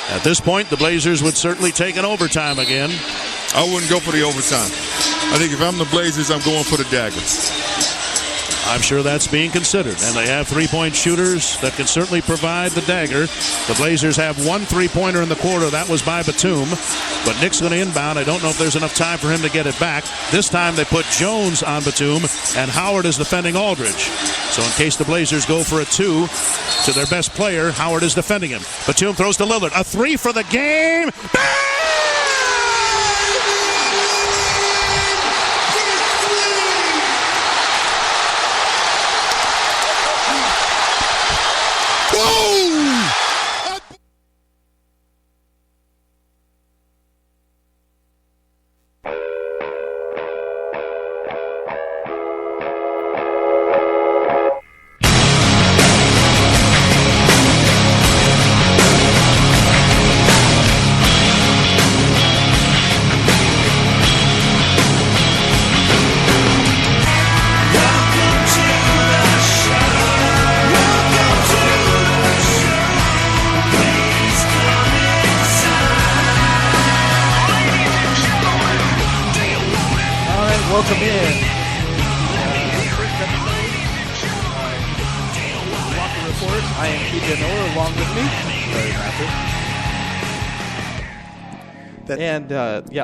At this point, the Blazers would certainly take an overtime again. I wouldn't go for the overtime. I think if I'm the Blazers, I'm going for the dagger. I'm sure that's being considered. And they have three-point shooters that can certainly provide the dagger. The Blazers have one three-pointer in the quarter. That was by Batum. But Nick's going to inbound. I don't know if there's enough time for him to get it back. This time they put Jones on Batum, and Howard is defending Aldridge. So in case the Blazers go for a two to their best player, Howard is defending him. Batum throws to Lillard. A three for the game. Bang! Welcome in. Room Report. I am PJ Miller, along with me, Larry Matthews. And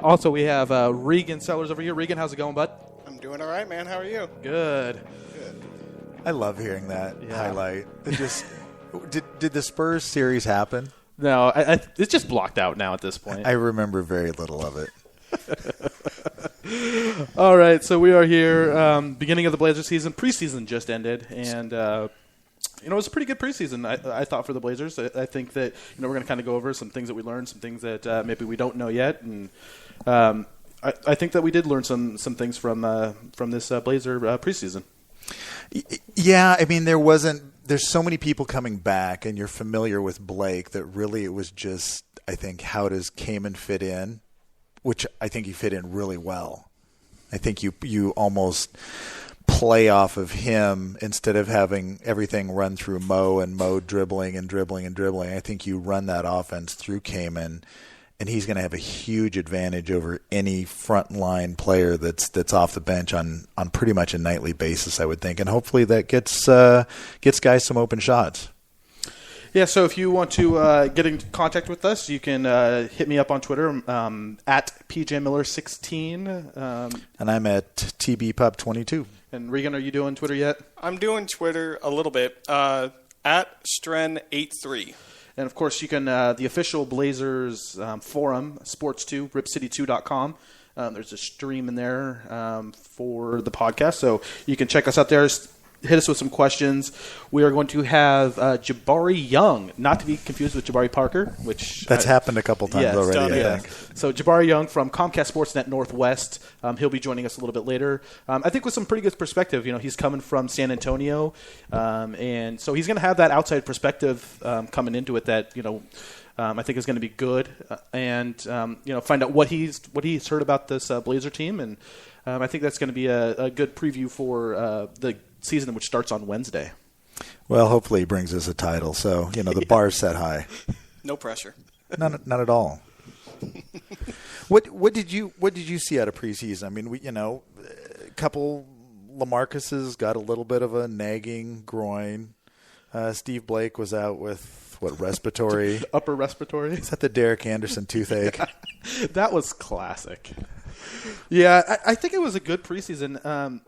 also we have Regan Sellers over here. Regan, how's it going, bud? I'm doing all right, man. How are you? Good. I love hearing that highlight. Did the Spurs series happen? No, it's just blocked out now at this point. I remember very little of it. All right, so we are here, beginning of the Blazers season. Preseason just ended, and it was a pretty good preseason, I thought, for the Blazers. I think that we're going to kind of go over some things that we learned, some things that maybe we don't know yet, and I think that we did learn some things from this Blazer preseason. Yeah, I mean, there's so many people coming back, and you're familiar with Blake, that really it was just, I think, how does Kaman fit in? Which I think he fit in really well. I think you almost play off of him instead of having everything run through Mo and Mo dribbling and dribbling and dribbling. I think you run that offense through Kaman, and he's going to have a huge advantage over any frontline player that's off the bench on pretty much a nightly basis, I would think. And hopefully that gets guys some open shots. Yeah, so if you want to get in contact with us, you can hit me up on Twitter at PJMiller16. And I'm at TBPup22. And Regan, are you doing Twitter yet? I'm doing Twitter a little bit, at Stren83. And, of course, you can the official Blazers forum, Sports2, RipCity2.com. There's a stream in there for the podcast, so you can check us out there. Hit us with some questions. We are going to have Jabari Young, not to be confused with Jabari Parker, which that's happened a couple times already. I think. So Jabari Young from Comcast Sportsnet Northwest. He'll be joining us a little bit later. I think with some pretty good perspective. He's coming from San Antonio, and so he's going to have that outside perspective coming into it that I think is going to be good, and find out what he's heard about this Blazer team, and I think that's going to be a good preview for the season, which starts on Wednesday. Well, hopefully he brings us a title. So, the bar's set high. No pressure. Not at all. What did you see out of preseason? I mean, a couple LaMarcus's got a little bit of a nagging groin. Steve Blake was out with respiratory? Upper respiratory. Is that the Derek Anderson toothache? That was classic. Yeah, I think it was a good preseason.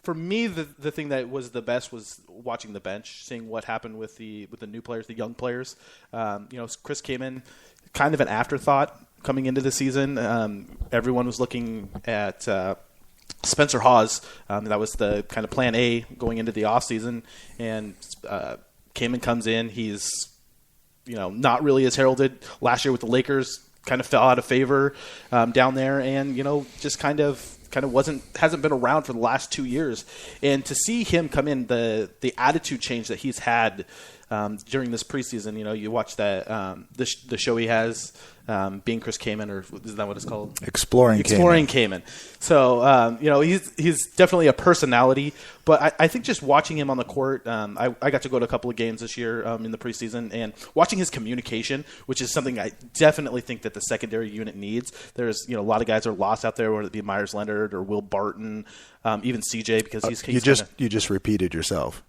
For me, the thing that was the best was watching the bench, seeing what happened with the new players, the young players. Chris came in kind of an afterthought coming into the season. Everyone was looking at Spencer Hawes. That was the kind of plan A going into the offseason. And Kaman comes in. He's not really as heralded. Last year with the Lakers, kind of fell out of favor down there, and just kind of hasn't been around for the last 2 years. And to see him come in, the attitude change that he's had during this preseason. You watch that the show he has, Being Chris Kamen, or is that what it's called? Exploring Kamen. So he's definitely a personality, but I think just watching him on the court, I got to go to a couple of games this year in the preseason, and watching his communication, which is something I definitely think that the secondary unit needs. There's a lot of guys are lost out there, whether it be Myers Leonard or Will Barton, even CJ, because you just repeated yourself.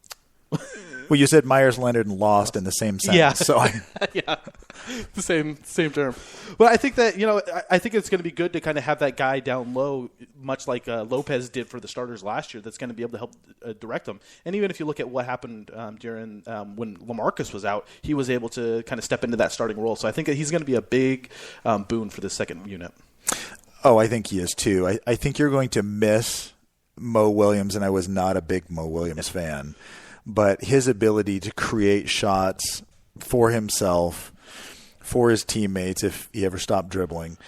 Well, you said Myers Leonard and lost in the same sentence. Yeah. So yeah, the same term. But I think that I think it's going to be good to kind of have that guy down low, much like Lopez did for the starters last year. That's going to be able to help direct them. And even if you look at what happened during when LaMarcus was out, he was able to kind of step into that starting role. So I think that he's going to be a big boon for the second unit. Oh, I think he is too. I think you're going to miss Mo Williams, and I was not a big Mo Williams fan. But his ability to create shots for himself, for his teammates, if he ever stopped dribbling,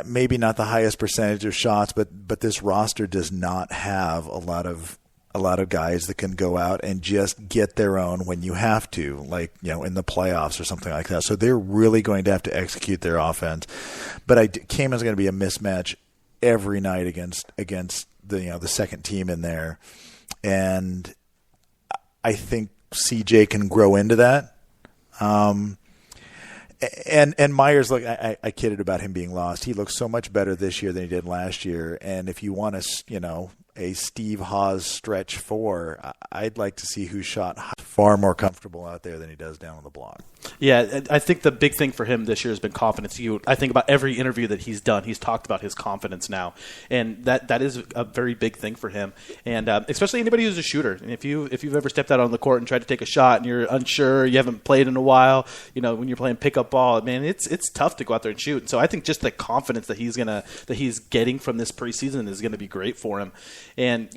maybe not the highest percentage of shots, but this roster does not have a lot of guys that can go out and just get their own when you have to, like in the playoffs or something like that. So they're really going to have to execute their offense. But Kamen's going to be a mismatch every night against the second team in there, and I think CJ can grow into that. And Myers, look, I kidded about him being lost. He looks so much better this year than he did last year. And if you want a Steve Haas stretch 4, I'd like to see who shot far more comfortable out there than he does down on the block. Yeah, I think the big thing for him this year has been confidence. I think about every interview that he's done, he's talked about his confidence now, and that is a very big thing for him. And especially anybody who's a shooter. And if you've ever stepped out on the court and tried to take a shot and you're unsure, you haven't played in a while, when you're playing pickup ball, man, it's tough to go out there and shoot. And so I think just the confidence that he's getting from this preseason is going to be great for him. And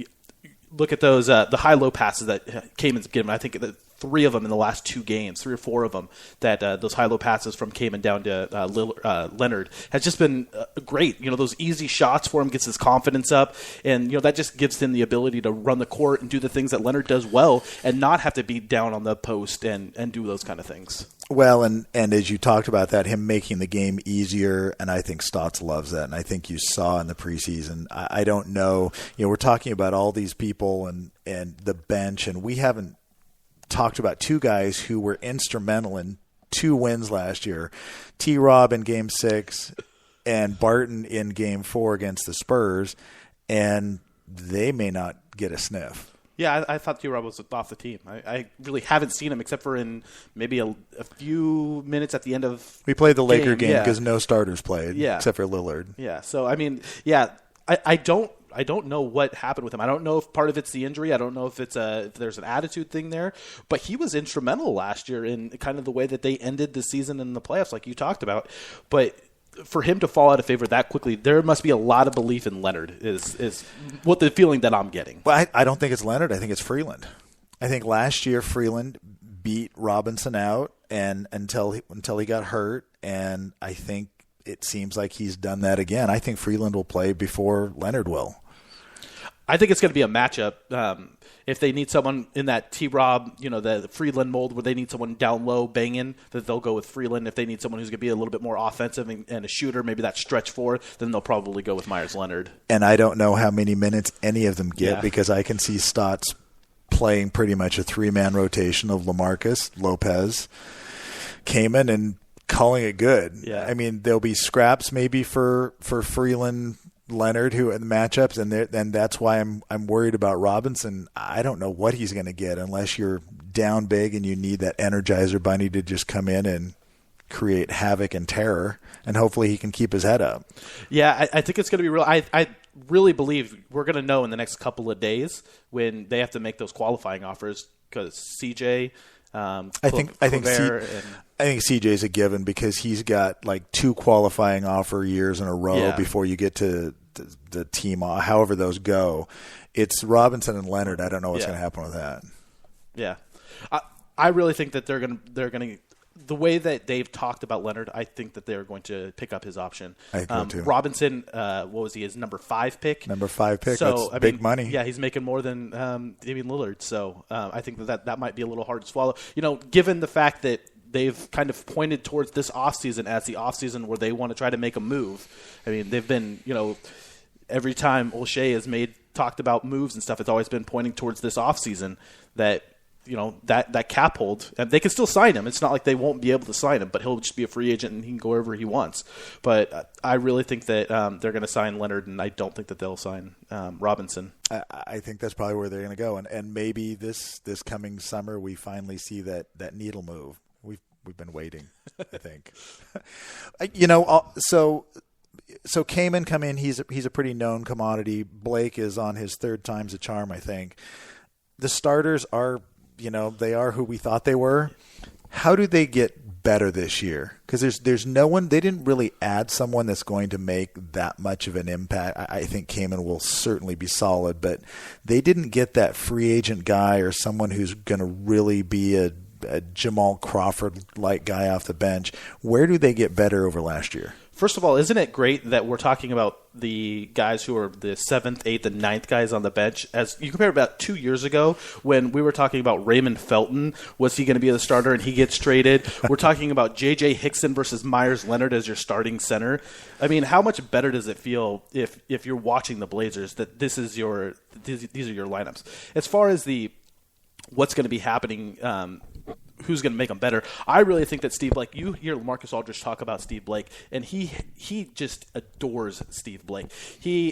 look at those the high-low passes that Kamen's given. I think that 3 of them in the last 2 games, 3 or 4 of them, that those high-low passes from Kamen down to Leonard has just been great. Those easy shots for him gets his confidence up, and that just gives him the ability to run the court and do the things that Leonard does well, and not have to be down on the post and do those kind of things. Well, and as you talked about that, him making the game easier, and I think Stotts loves that, and I think you saw in the preseason. I don't know. We're talking about all these people and the bench, and we haven't talked about 2 guys who were instrumental in 2 wins last year. T-Rob in Game 6 and Barton in Game 4 against the Spurs, and they may not get a sniff. Yeah, I thought T-Rob was off the team. I really haven't seen him except for in maybe a few minutes at the end of we played the Laker game because no starters played except for Lillard. Yeah, so I mean, I don't know what happened with him. I don't know if part of it's the injury. I don't know if if there's an attitude thing there. But he was instrumental last year in kind of the way that they ended the season in the playoffs, like you talked about. But for him to fall out of favor that quickly, there must be a lot of belief in Leonard is what the feeling that I'm getting. Well, I don't think it's Leonard. I think it's Freeland. I think last year Freeland beat Robinson out and until he got hurt, and I think it seems like he's done that again. I think Freeland will play before Leonard will. I think it's going to be a matchup. If they need someone in that T-Rob, the Freeland mold where they need someone down low banging, that they'll go with Freeland. If they need someone who's going to be a little bit more offensive and a shooter, maybe that stretch 4, then they'll probably go with Myers Leonard. And I don't know how many minutes any of them get because I can see Stotts playing pretty much a 3-man rotation of LaMarcus, Lopez, Kamen, and calling it good. Yeah. I mean, there'll be scraps maybe for Freeland, Leonard, who in the matchups, and that's why I'm worried about Robinson. I don't know what he's going to get unless you're down big and you need that Energizer Bunny to just come in and create havoc and terror, and hopefully he can keep his head up. Yeah, I think it's going to be real. I really believe we're going to know in the next couple of days when they have to make those qualifying offers because CJ. I think CJ's a given because he's got like 2 qualifying offer years in a row before you get to the team, however those go. It's Robinson and Leonard. I don't know what's going to happen with that. Yeah, I really think that they're going to the way that they've talked about Leonard, I think that they're going to pick up his option. I agree too. Robinson, what was he? His number 5 pick. Number 5 pick. So That's big money. Yeah, he's making more than Damian Lillard. So I think that might be a little hard to swallow. Given the fact that they've kind of pointed towards this offseason as the offseason where they want to try to make a move. I mean, they've been, every time O'Shea has talked about moves and stuff, it's always been pointing towards this offseason that, that cap hold. And they can still sign him. It's not like they won't be able to sign him, but he'll just be a free agent and he can go wherever he wants. But I really think that they're going to sign Leonard, and I don't think that they'll sign Robinson. I think that's probably where they're going to go. And maybe this coming summer we finally see that needle move. We've been waiting, I think. So Kaman come in. He's a pretty known commodity. Blake is on his 3rd time's a charm, I think. The starters are, they are who we thought they were. How do they get better this year? Because there's no one. They didn't really add someone that's going to make that much of an impact. I think Kaman will certainly be solid, but they didn't get that free agent guy or someone who's going to really be a Jamal Crawford-like guy off the bench. Where do they get better over last year? First of all, isn't it great that we're talking about the guys who are the 7th, 8th, and 9th guys on the bench? As you compare about 2 years ago when we were talking about Raymond Felton, was he going to be the starter and he gets traded? We're talking about J.J. Hickson versus Myers Leonard as your starting center. I mean, how much better does it feel if you're watching the Blazers that these are your lineups? As far as what's going to be happening, who's going to make them better. I really think that Steve Blake, you hear Marcus Aldridge talk about Steve Blake, and he just adores Steve Blake.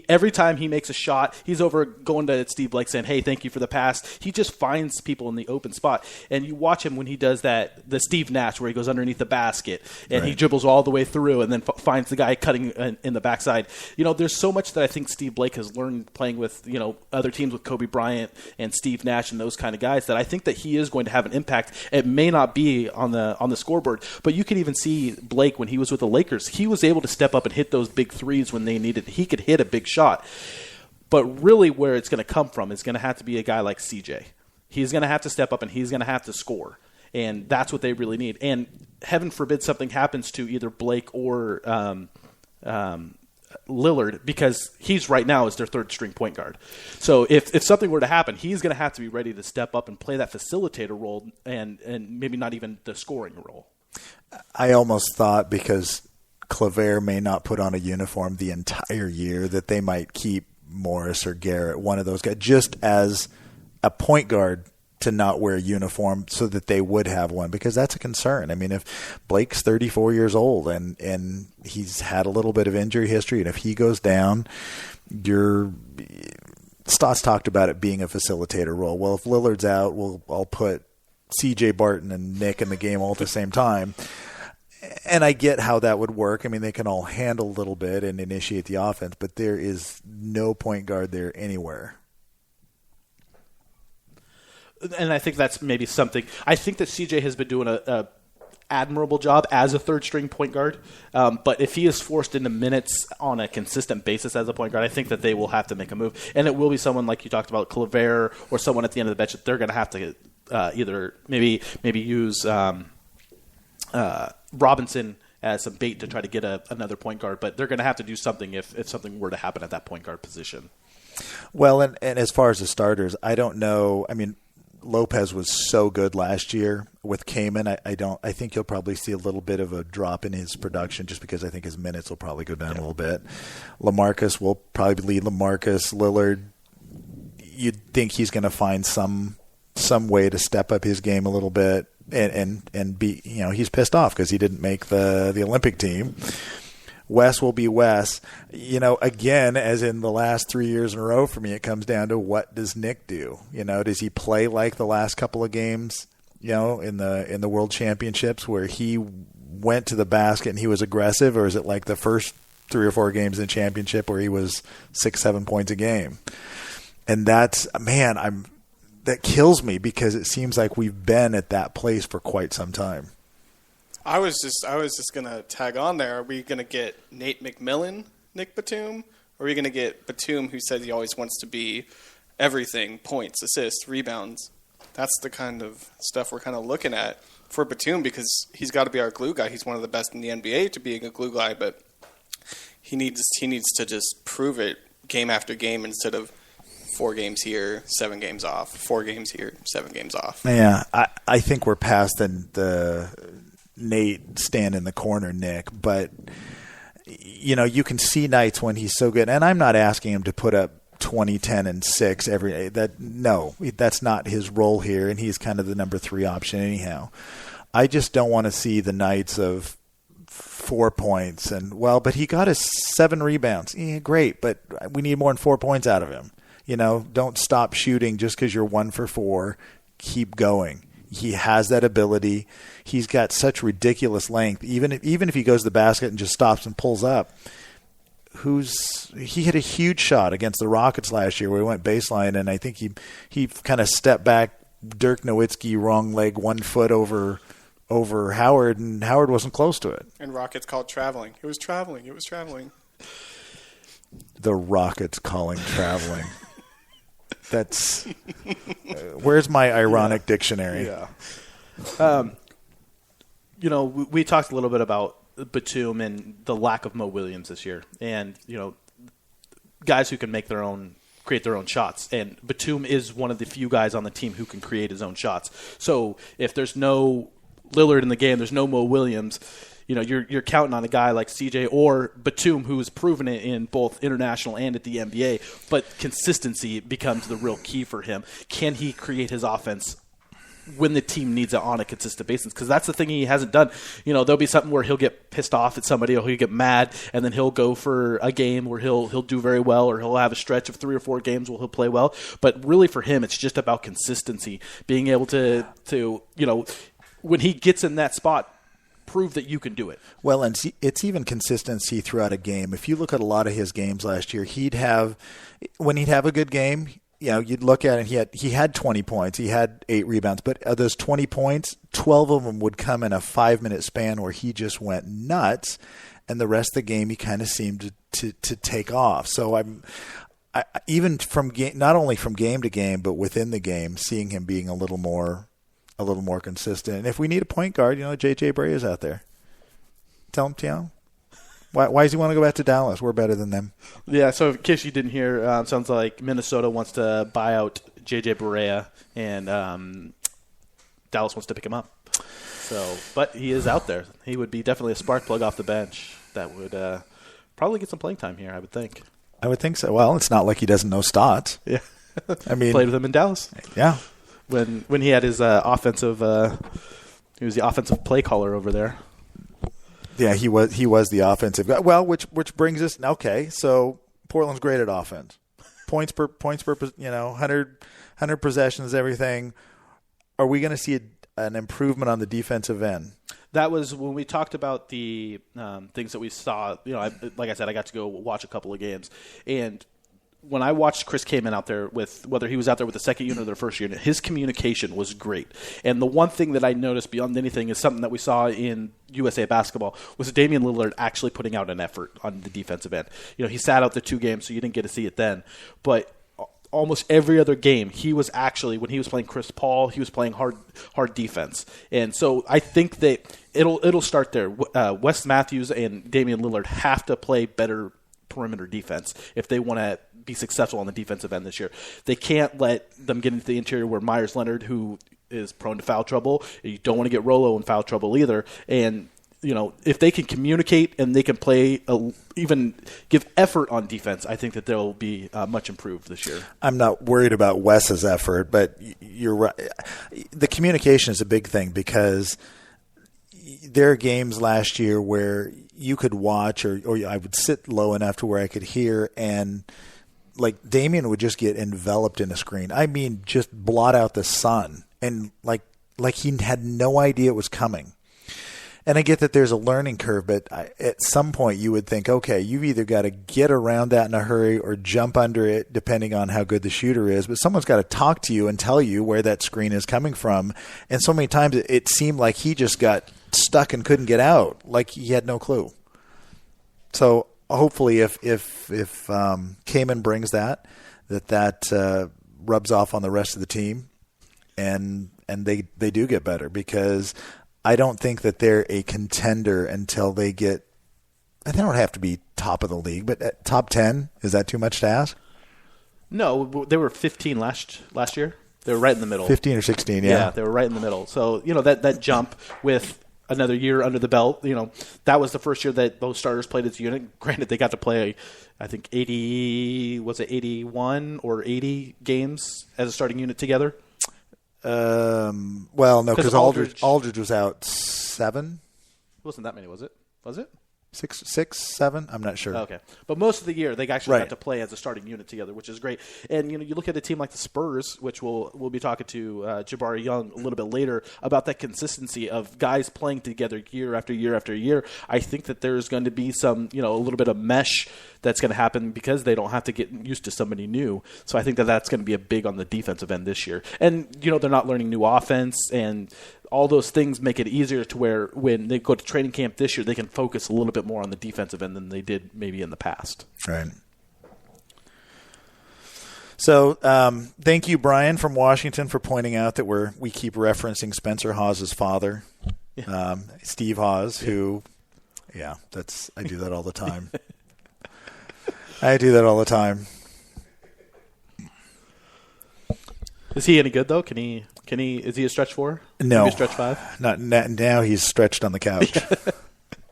Every time he makes a shot, he's over going to Steve Blake saying, hey, thank you for the pass. He just finds people in the open spot. And you watch him when he does that, the Steve Nash, where he goes underneath the basket, and he dribbles all the way through and then finds the guy cutting in the backside. There's so much that I think Steve Blake has learned playing with, other teams with Kobe Bryant and Steve Nash and those kind of guys, that I think that he is going to have an impact. It may not be on the scoreboard, but you could even see Blake when he was with the Lakers. He was able to step up and hit those big threes when they needed. He could hit a big shot. But really where it's going to come from is going to have to be a guy like CJ. He's going to have to step up and he's going to have to score. And that's what they really need. And heaven forbid something happens to either Blake or Lillard, because he's right now is their 3rd string point guard. So if something were to happen, he's going to have to be ready to step up and play that facilitator role and maybe not even the scoring role. I almost thought, because Claver may not put on a uniform the entire year, that they might keep Morris or Garrett, one of those guys, just as a point guard to not wear a uniform so that they would have one, because that's a concern. I mean, if Blake's 34 years old and he's had a little bit of injury history, and if he goes down, Stotts talked about it being a facilitator role. Well, if Lillard's out, I'll put CJ Barton and Nick in the game all at the same time. And I get how that would work. I mean, they can all handle a little bit and initiate the offense, but there is no point guard there anywhere. And I think that's maybe something. I think that CJ has been doing a admirable job as a 3rd string point guard. But if he is forced into minutes on a consistent basis as a point guard, I think that they will have to make a move. And it will be someone like you talked about, Claver, or someone at the end of the bench that they're going to have to either maybe use Robinson as some bait to try to get another point guard. But they're going to have to do something if something were to happen at that point guard position. Well, and as far as the starters, I don't know. I mean, Lopez was so good last year with Kaman. I think you'll probably see a little bit of a drop in his production, just because I think his minutes will probably go down a little bit. LaMarcus will probably lead LaMarcus. Lillard, you'd think he's going to find some way to step up his game a little bit and be, he's pissed off because he didn't make the Olympic team. Wes will be Wes. Again, as in the last 3 years in a row for me, it comes down to, what does Nick do? Does he play like the last couple of games, in the World Championships, where he went to the basket and he was aggressive, or is it like the first 3 or 4 games in the championship where he was 6-7 points a game? And that kills me, because it seems like we've been at that place for quite some time. I was just going to tag on there. Are we going to get Nate McMillan, Nick Batum? Or are we going to get Batum, who says he always wants to be everything, points, assists, rebounds? That's the kind of stuff we're kind of looking at for Batum because he's got to be our glue guy. He's one of the best in the NBA to being a glue guy, but he needs to just prove it game after game instead of 4 games here, 7 games off, 4 games here, 7 games off. Yeah, I think we're past the Nate stand in the corner, Nick, but you can see nights when he's so good, and I'm not asking him to put up 20, 10, and 6 every day. That's not his role here, and he's kind of the number 3 option anyhow. I just don't want to see the nights of 4 points but he got us 7 rebounds. Yeah, great, but we need more than 4 points out of him. Don't stop shooting just because you're 1 for 4. Keep going. He has that ability. He's got such ridiculous length. Even if he goes to the basket and just stops and pulls up, he hit a huge shot against the Rockets last year where he went baseline, and I think he kind of stepped back, Dirk Nowitzki, wrong leg, 1 foot over Howard, and Howard wasn't close to it. And Rockets called traveling. It was traveling. The Rockets calling traveling. That's where's my ironic dictionary? Yeah. We talked a little bit about Batum and the lack of Mo Williams this year, and guys who can create their own shots. And Batum is one of the few guys on the team who can create his own shots. So if there's no Lillard in the game, there's no Mo Williams. You're counting on a guy like CJ or Batum, who has proven it in both international and at the NBA. But consistency becomes the real key for him. Can he create his offense when the team needs it on a consistent basis? Because that's the thing he hasn't done. There'll be something where he'll get pissed off at somebody, or he'll get mad, and then he'll go for a game where he'll do very well, or he'll have a stretch of 3 or 4 games where he'll play well. But really, for him, it's just about consistency, being able to when he gets in that spot, prove that you can do it. Well, and it's even consistency throughout a game. If you look at a lot of his games last year, when he'd have a good game, you'd look at it, he had 20 points, he had 8 rebounds, but of those 20 points, 12 of them would come in a 5-minute span where he just went nuts, and the rest of the game he kind of seemed to take off. So I even from not only from game to game, but within the game, seeing him being a little more consistent. And if we need a point guard, J.J. Bray is out there. Tell him, why does he want to go back to Dallas? We're better than them. Yeah, so in case you didn't hear, sounds like Minnesota wants to buy out J.J. Barea, and Dallas wants to pick him up. So, but he is out there. He would be definitely a spark plug off the bench that would probably get some playing time here, I would think. I would think so. Well, it's not like he doesn't know Stotts. Yeah. I mean, played with him in Dallas. Yeah. When he had his offensive he was the offensive play caller over there. Yeah, he was the offensive guy. Well, which brings us, okay, so Portland's great at offense. Points per 100 possessions, everything. Are we going to see an improvement on the defensive end? That was when we talked about the things that we saw. Like I said, I got to go watch a couple of games, and when I watched Chris Kaman out there with, whether he was out there with the second unit or the first unit, his communication was great. And the one thing that I noticed beyond anything is something that we saw in USA basketball was Damian Lillard actually putting out an effort on the defensive end. He sat out the 2 games, so you didn't get to see it then. But almost every other game, he was actually, when he was playing Chris Paul, he was playing hard defense. And so I think that it'll start there. Wes Matthews and Damian Lillard have to play better perimeter defense if they want to be successful on the defensive end this year. They can't let them get into the interior where Myers Leonard, who is prone to foul trouble, you don't want to get Rolo in foul trouble either. And if they can communicate and they can play, even give effort on defense, I think that they'll be much improved this year. I'm not worried about Wes's effort, but you're right. The communication is a big thing because there are games last year where you could watch or I would sit low enough to where I could hear, and like Damian would just get enveloped in a screen. I mean, just blot out the sun, and like he had no idea it was coming. And I get that there's a learning curve, but at some point you would think, okay, you've either got to get around that in a hurry or jump under it, depending on how good the shooter is. But someone's got to talk to you and tell you where that screen is coming from. And so many times it seemed like he just got stuck and couldn't get out, like he had no clue. So hopefully if Kaman brings that rubs off on the rest of the team, and they do get better, because I don't think that they're a contender until they get – they don't have to be top of the league, but at top 10, is that too much to ask? No, they were 15 last year. They were right in the middle. 15 or 16, yeah. Yeah, they were right in the middle. So, that jump with another year under the belt, that was the first year that those starters played as a unit. Granted, they got to play, I think, 81 or 80 games as a starting unit together. Well, no, because Aldridge was out 7. It wasn't that many, was it? Was it? 6, 7? I'm not sure. Okay. But most of the year, they actually Right. got to play as a starting unit together, which is great. And, you look at a team like the Spurs, which we'll be talking to Jabari Young a little bit later about that consistency of guys playing together year after year after year. I think that there's going to be some, a little bit of mesh that's going to happen because they don't have to get used to somebody new. So I think that that's going to be a big on the defensive end this year. And, they're not learning new offense, and all those things make it easier to where when they go to training camp this year, they can focus a little bit more on the defensive end than they did maybe in the past. Right. So thank you, Brian from Washington, for pointing out that we keep referencing Spencer Hawes' father, Steve Hawes, who, I do that all the time. Is he any good though? Is he a stretch 4? No. Maybe a stretch 5? Not now. He's stretched on the couch. I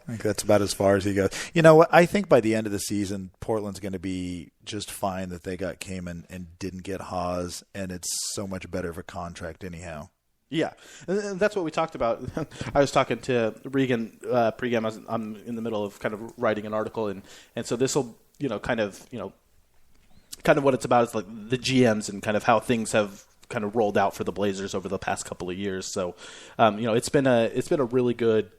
think that's about as far as he goes. You know what? I think by the end of the season, Portland's going to be just fine that they got Kaman and didn't get Hawes, and it's so much better of a contract anyhow. Yeah, and that's what we talked about. I was talking to Regan pregame. I'm in the middle of kind of writing an article, and so this will kind of what it's about is like the GMs and kind of how things have kind of rolled out for the Blazers over the past couple of years. So, it's been a really good,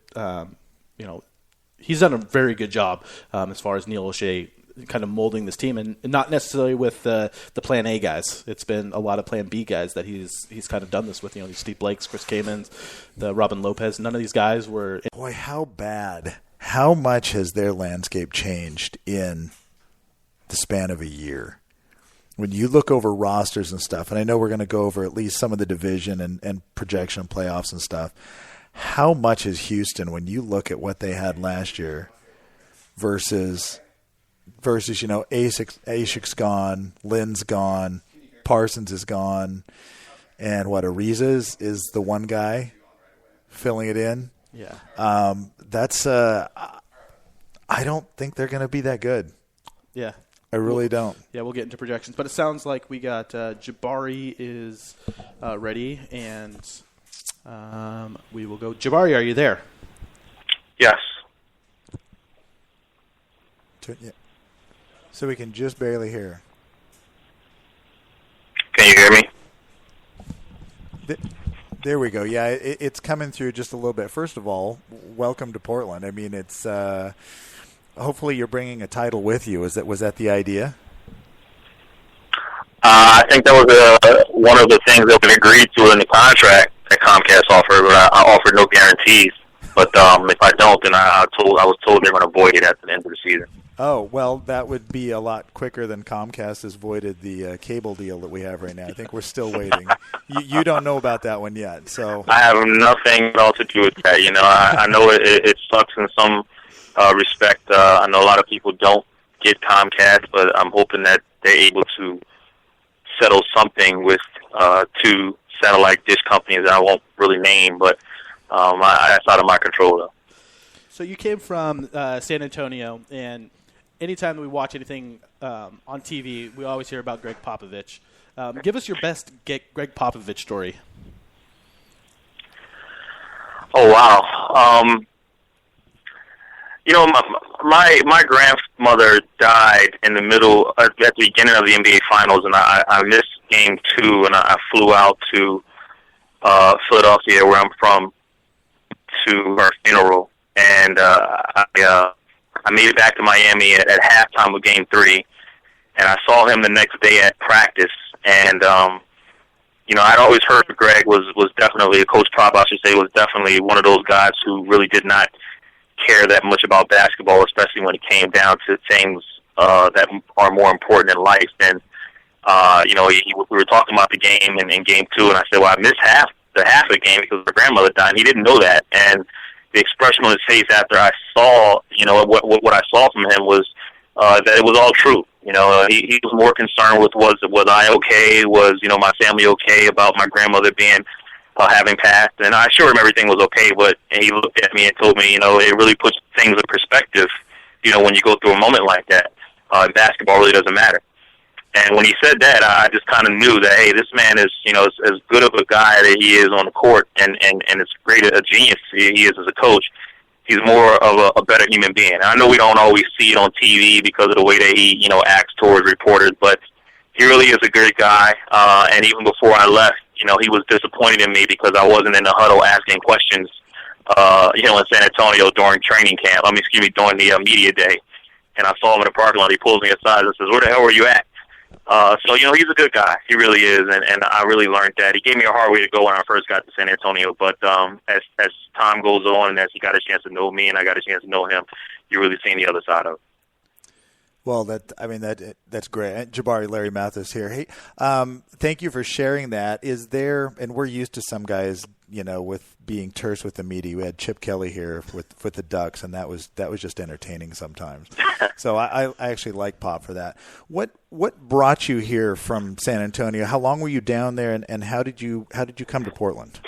he's done a very good job as far as Neil O'Shea kind of molding this team, and not necessarily with the Plan A guys. It's been a lot of Plan B guys that he's kind of done this with. These Steve Blakes, Chris Kamens, the Robin Lopez. None of these guys were. Boy, how much has their landscape changed in the span of a year? When you look over rosters and stuff, and I know we're going to go over at least some of the division and projection playoffs and stuff, how much is Houston, when you look at what they had last year versus Ashik's gone, Lynn's gone, Parsons is gone, and Ariza is the one guy filling it in? Yeah. I don't think they're going to be that good. Yeah. I really don't. Yeah, we'll get into projections. But it sounds like we got Jabari is ready, and we will go. Jabari, are you there? Yes. So we can just barely hear. Can you hear me? There we go. Yeah, it's coming through just a little bit. First of all, welcome to Portland. I mean, it's hopefully you're bringing a title with you. Was that the idea? I think that was one of the things that we agreed to in the contract that Comcast offered, but I offered no guarantees. But if I don't, then I was told they're going to void it at the end of the season. Oh, well, that would be a lot quicker than Comcast has voided the cable deal that we have right now. I think we're still waiting. You don't know about that one yet, so I have nothing at all to do with that. I know it sucks in some respect. I know a lot of people don't get Comcast, but I'm hoping that they're able to settle something with two satellite dish companies that I won't really name, but that's out of my control, though. So you came from San Antonio, and anytime we watch anything on TV, we always hear about Greg Popovich. Give us your best Greg Popovich story. Oh, wow. My grandmother died in the middle, at the beginning of the NBA Finals, and I missed Game 2, and I flew out to Philadelphia, where I'm from, to her funeral. And I made it back to Miami at halftime of Game 3, and I saw him the next day at practice. And I'd always heard Greg was definitely, Coach Pop, I should say, was definitely one of those guys who really did not care that much about basketball, especially when it came down to things that are more important in life. And we were talking about the game in Game 2, and I said, well, I missed half the half of the game because my grandmother died. And he didn't know that, and the expression on his face after I saw, what I saw from him was that it was all true. He was more concerned with was I okay? Was my family okay about my grandmother being having passed? And I assured him everything was okay, but he looked at me and told me, it really puts things in perspective. When you go through a moment like that, basketball really doesn't matter. And when he said that, I just kind of knew that, hey, this man is, as good of a guy that he is on the court, and as great a genius he is as a coach. He's more of a better human being. I know we don't always see it on TV because of the way that he, acts towards reporters, but he really is a good guy. And even before I left, he was disappointed in me because I wasn't in the huddle asking questions, in San Antonio during training camp. During the media day. And I saw him in the parking lot. He pulls me aside and says, "Where the hell were you at?" So, he's a good guy. He really is, and I really learned that. He gave me a hard way to go when I first got to San Antonio, but as time goes on and as he got a chance to know me and I got a chance to know him, you're really seeing the other side of it. Well, that's great. Jabari, Larry Mathis here. Hey, thank you for sharing that. Is there, and we're used to some guys, with being terse with the media. We had Chip Kelly here with the Ducks, and that was just entertaining sometimes. So I actually like Pop for that. What brought you here from San Antonio? How long were you down there, and how did you come to Portland?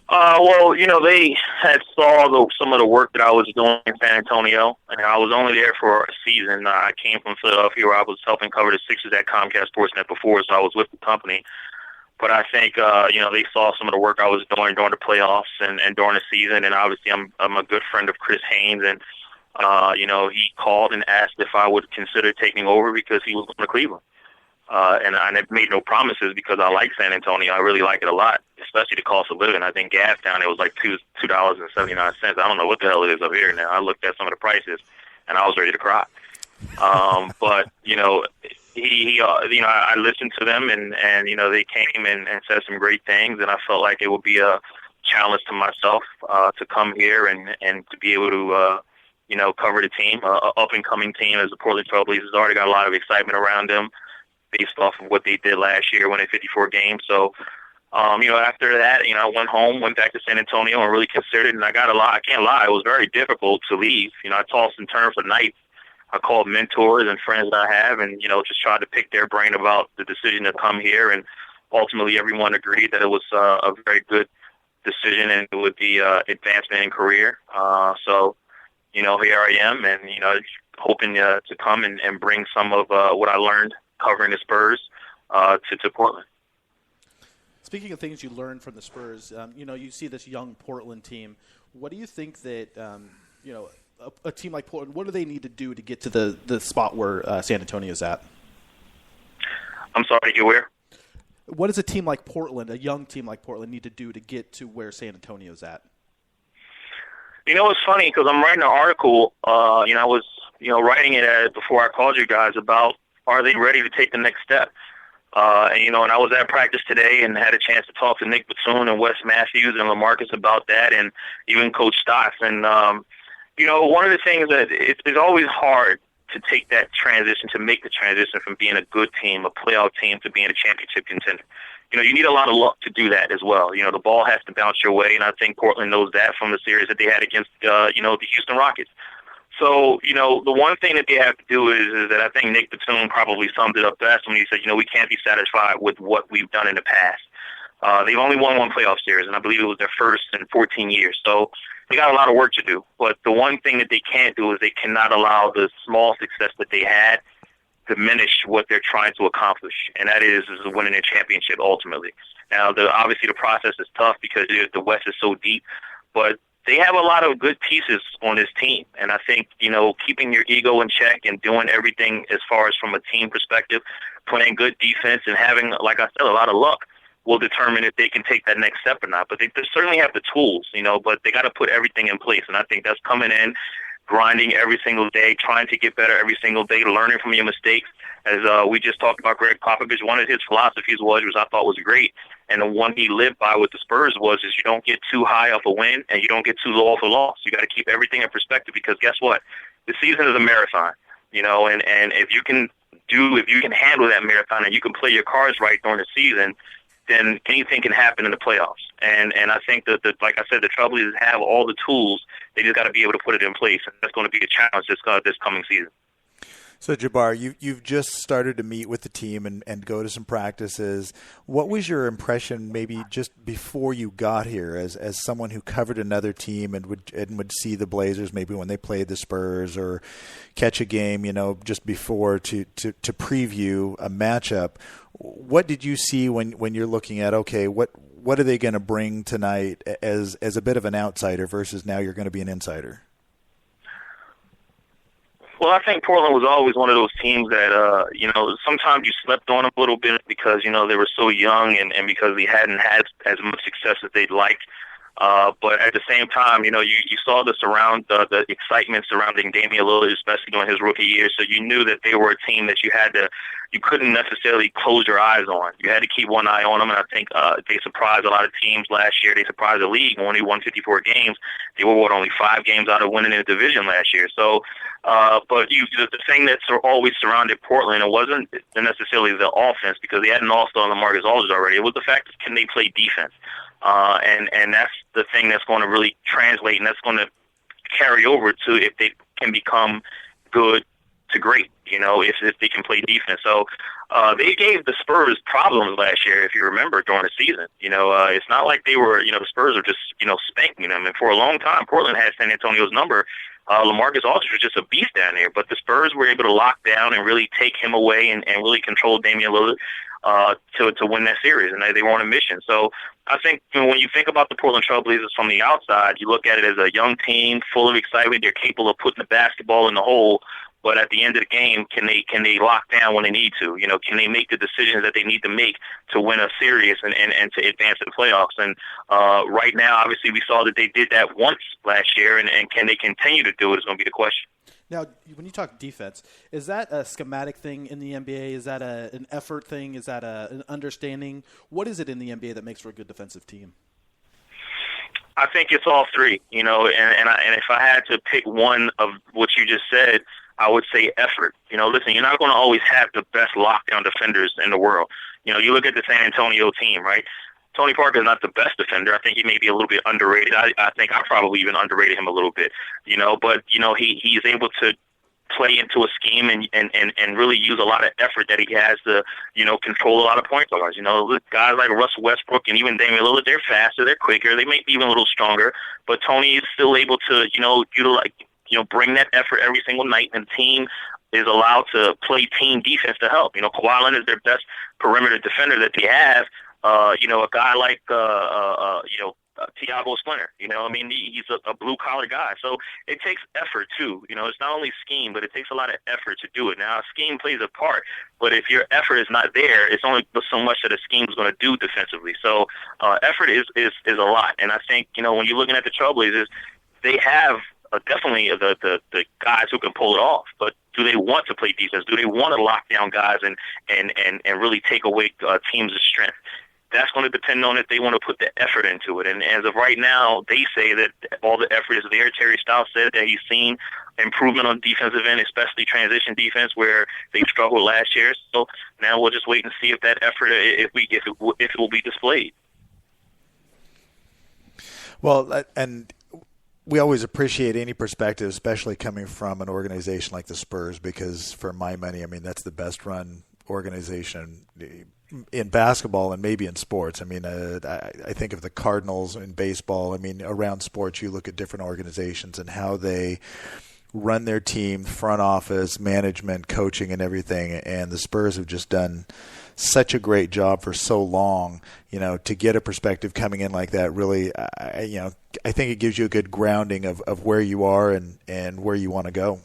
Well, they had saw some of the work that I was doing in San Antonio, and I was only there for a season. I came from Philadelphia, where I was helping cover the Sixers at Comcast Sportsnet before, so I was with the company. But I think, they saw some of the work I was doing during the playoffs and during the season, and obviously I'm a good friend of Chris Haynes, and, he called and asked if I would consider taking over because he was going to Cleveland. And I made no promises because I like San Antonio. I really like it a lot, especially the cost of living. I think gas down there was like $2.79. I don't know what the hell it is up here now. I looked at some of the prices, and I was ready to cry. But I listened to them, and they came and said some great things, and I felt like it would be a challenge to myself to come here and to be able to cover the team, up and coming team as the Portland Trail Blazers are. They got a lot of excitement around them, based off of what they did last year, winning 54 games. So, after that, I went home, went back to San Antonio and really considered it. And I can't lie, it was very difficult to leave. I tossed and turned for nights. I called mentors and friends that I have and, just tried to pick their brain about the decision to come here. And ultimately everyone agreed that it was a very good decision and it would be advancement in career. So, here I am and, hoping to come and bring some of what I learned covering the Spurs to Portland. Speaking of things you learned from the Spurs, you see this young Portland team. What do you think that, a team like Portland, what do they need to do to get to the spot where San Antonio's at? I'm sorry, you where? What does a team like Portland, a young team like Portland, need to do to get to where San Antonio's at? It's funny because I'm writing an article. I was, writing it before I called you guys about are they ready to take the next step? And I was at practice today and had a chance to talk to Nick Batum and Wes Matthews and LaMarcus about that, and even Coach Stotts. And one of the things that it's always hard to take that transition, to make the transition from being a good team, a playoff team, to being a championship contender. You need a lot of luck to do that as well. The ball has to bounce your way, and I think Portland knows that from the series that they had against, the Houston Rockets. So, the one thing that they have to do is that I think Nick Batum probably summed it up best when he said, we can't be satisfied with what we've done in the past. They've only won one playoff series, and I believe it was their first in 14 years. So they got a lot of work to do. But the one thing that they can't do is they cannot allow the small success that they had diminish what they're trying to accomplish, and that is winning a championship ultimately. Now, obviously the process is tough because the West is so deep, but they have a lot of good pieces on this team. And I think, keeping your ego in check and doing everything as far as from a team perspective, playing good defense and having, like I said, a lot of luck will determine if they can take that next step or not. But they certainly have the tools, but they got to put everything in place. And I think that's coming in, grinding every single day, trying to get better every single day, learning from your mistakes. As we just talked about Greg Popovich, one of his philosophies was, which I thought was great, and the one he lived by with the Spurs was, is you don't get too high off a win and you don't get too low off a loss. You got to keep everything in perspective because guess what? The season is a marathon, and if you can handle that marathon and you can play your cards right during the season, then anything can happen in the playoffs. And I think that, like I said, the Trailblazers have all the tools. They just got to be able to put it in place. And that's going to be a challenge this coming season. So, Jabbar, you've just started to meet with the team and go to some practices. What was your impression maybe just before you got here as someone who covered another team and would see the Blazers maybe when they played the Spurs or catch a game, just before to preview a matchup? What did you see when you're looking at, okay, what are they going to bring tonight as a bit of an outsider versus now you're going to be an insider? Well, I think Portland was always one of those teams that, sometimes you slept on them a little bit because, they were so young and because they hadn't had as much success as they'd like. But at the same time, you saw the excitement surrounding Damian Lillard, especially during his rookie year. So you knew that they were a team that you couldn't necessarily close your eyes on. You had to keep one eye on them. And I think they surprised a lot of teams last year. They surprised the league. Only won 54 games. They were only 5 games out of winning the division last year. So, but the thing that's always surrounded Portland, it wasn't necessarily the offense because they had an all-star LaMarcus Aldridge already. It was the fact that can they play defense. And that's the thing that's going to really translate, and that's going to carry over to if they can become good to great, if they can play defense. So they gave the Spurs problems last year, if you remember, during the season. It's not like they were, the Spurs are just, spanking them. And for a long time, Portland had San Antonio's number. LaMarcus Aldridge was just a beast down there. But the Spurs were able to lock down and really take him away and really control Damian Lillard to win that series, and they were on a mission. So I think when you think about the Portland Trailblazers from the outside, you look at it as a young team full of excitement. They're capable of putting the basketball in the hole, but at the end of the game, can they lock down when they need to? Can they make the decisions that they need to make to win a series and to advance to the playoffs? And right now, obviously, we saw that they did that once last year, and can they continue to do it is going to be the question. Now, when you talk defense, is that a schematic thing in the NBA? Is that an effort thing? Is that an understanding? What is it in the NBA that makes for a good defensive team? I think it's all three, and if I had to pick one of what you just said, I would say effort. Listen, you're not going to always have the best lockdown defenders in the world. You look at the San Antonio team, right? Tony Parker is not the best defender. I think he may be a little bit underrated. I think I probably even underrated him a little bit, but he is able to play into a scheme and really use a lot of effort that he has to, control a lot of point guards. Guys like Russell Westbrook and even Damian Lillard, they're faster, they're quicker, they may be even a little stronger, but Tony is still able to, utilize, bring that effort every single night, and the team is allowed to play team defense to help. Kawhi Leonard is their best perimeter defender that they have. A guy like, Tiago Splinter, he's a blue-collar guy. So it takes effort, too. It's not only scheme, but it takes a lot of effort to do it. Now, scheme plays a part, but if your effort is not there, it's only so much that a scheme is going to do defensively. So effort is a lot. And I think, when you're looking at the Trailblazers, they have definitely the guys who can pull it off, but do they want to play defense? Do they want to lock down guys and really take away teams' strength? That's going to depend on if they want to put the effort into it. And as of right now, they say that all the effort is there. Terry Stotts said that he's seen improvement on defensive end, especially transition defense, where they struggled last year. So now we'll just wait and see if that effort, if it will be displayed. Well, and we always appreciate any perspective, especially coming from an organization like the Spurs, because for my money, that's the best run organization in basketball and maybe in sports. I think of the Cardinals in baseball. Around sports, you look at different organizations and how they run their team, front office, management, coaching, and everything. And the Spurs have just done such a great job for so long, to get a perspective coming in like that. Really, I think it gives you a good grounding of where you are and where you want to go.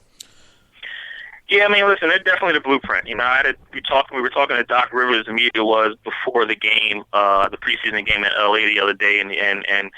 Yeah, listen, they're definitely the blueprint. We were talking to Doc Rivers, the media was before the game, the preseason game in LA the other day, and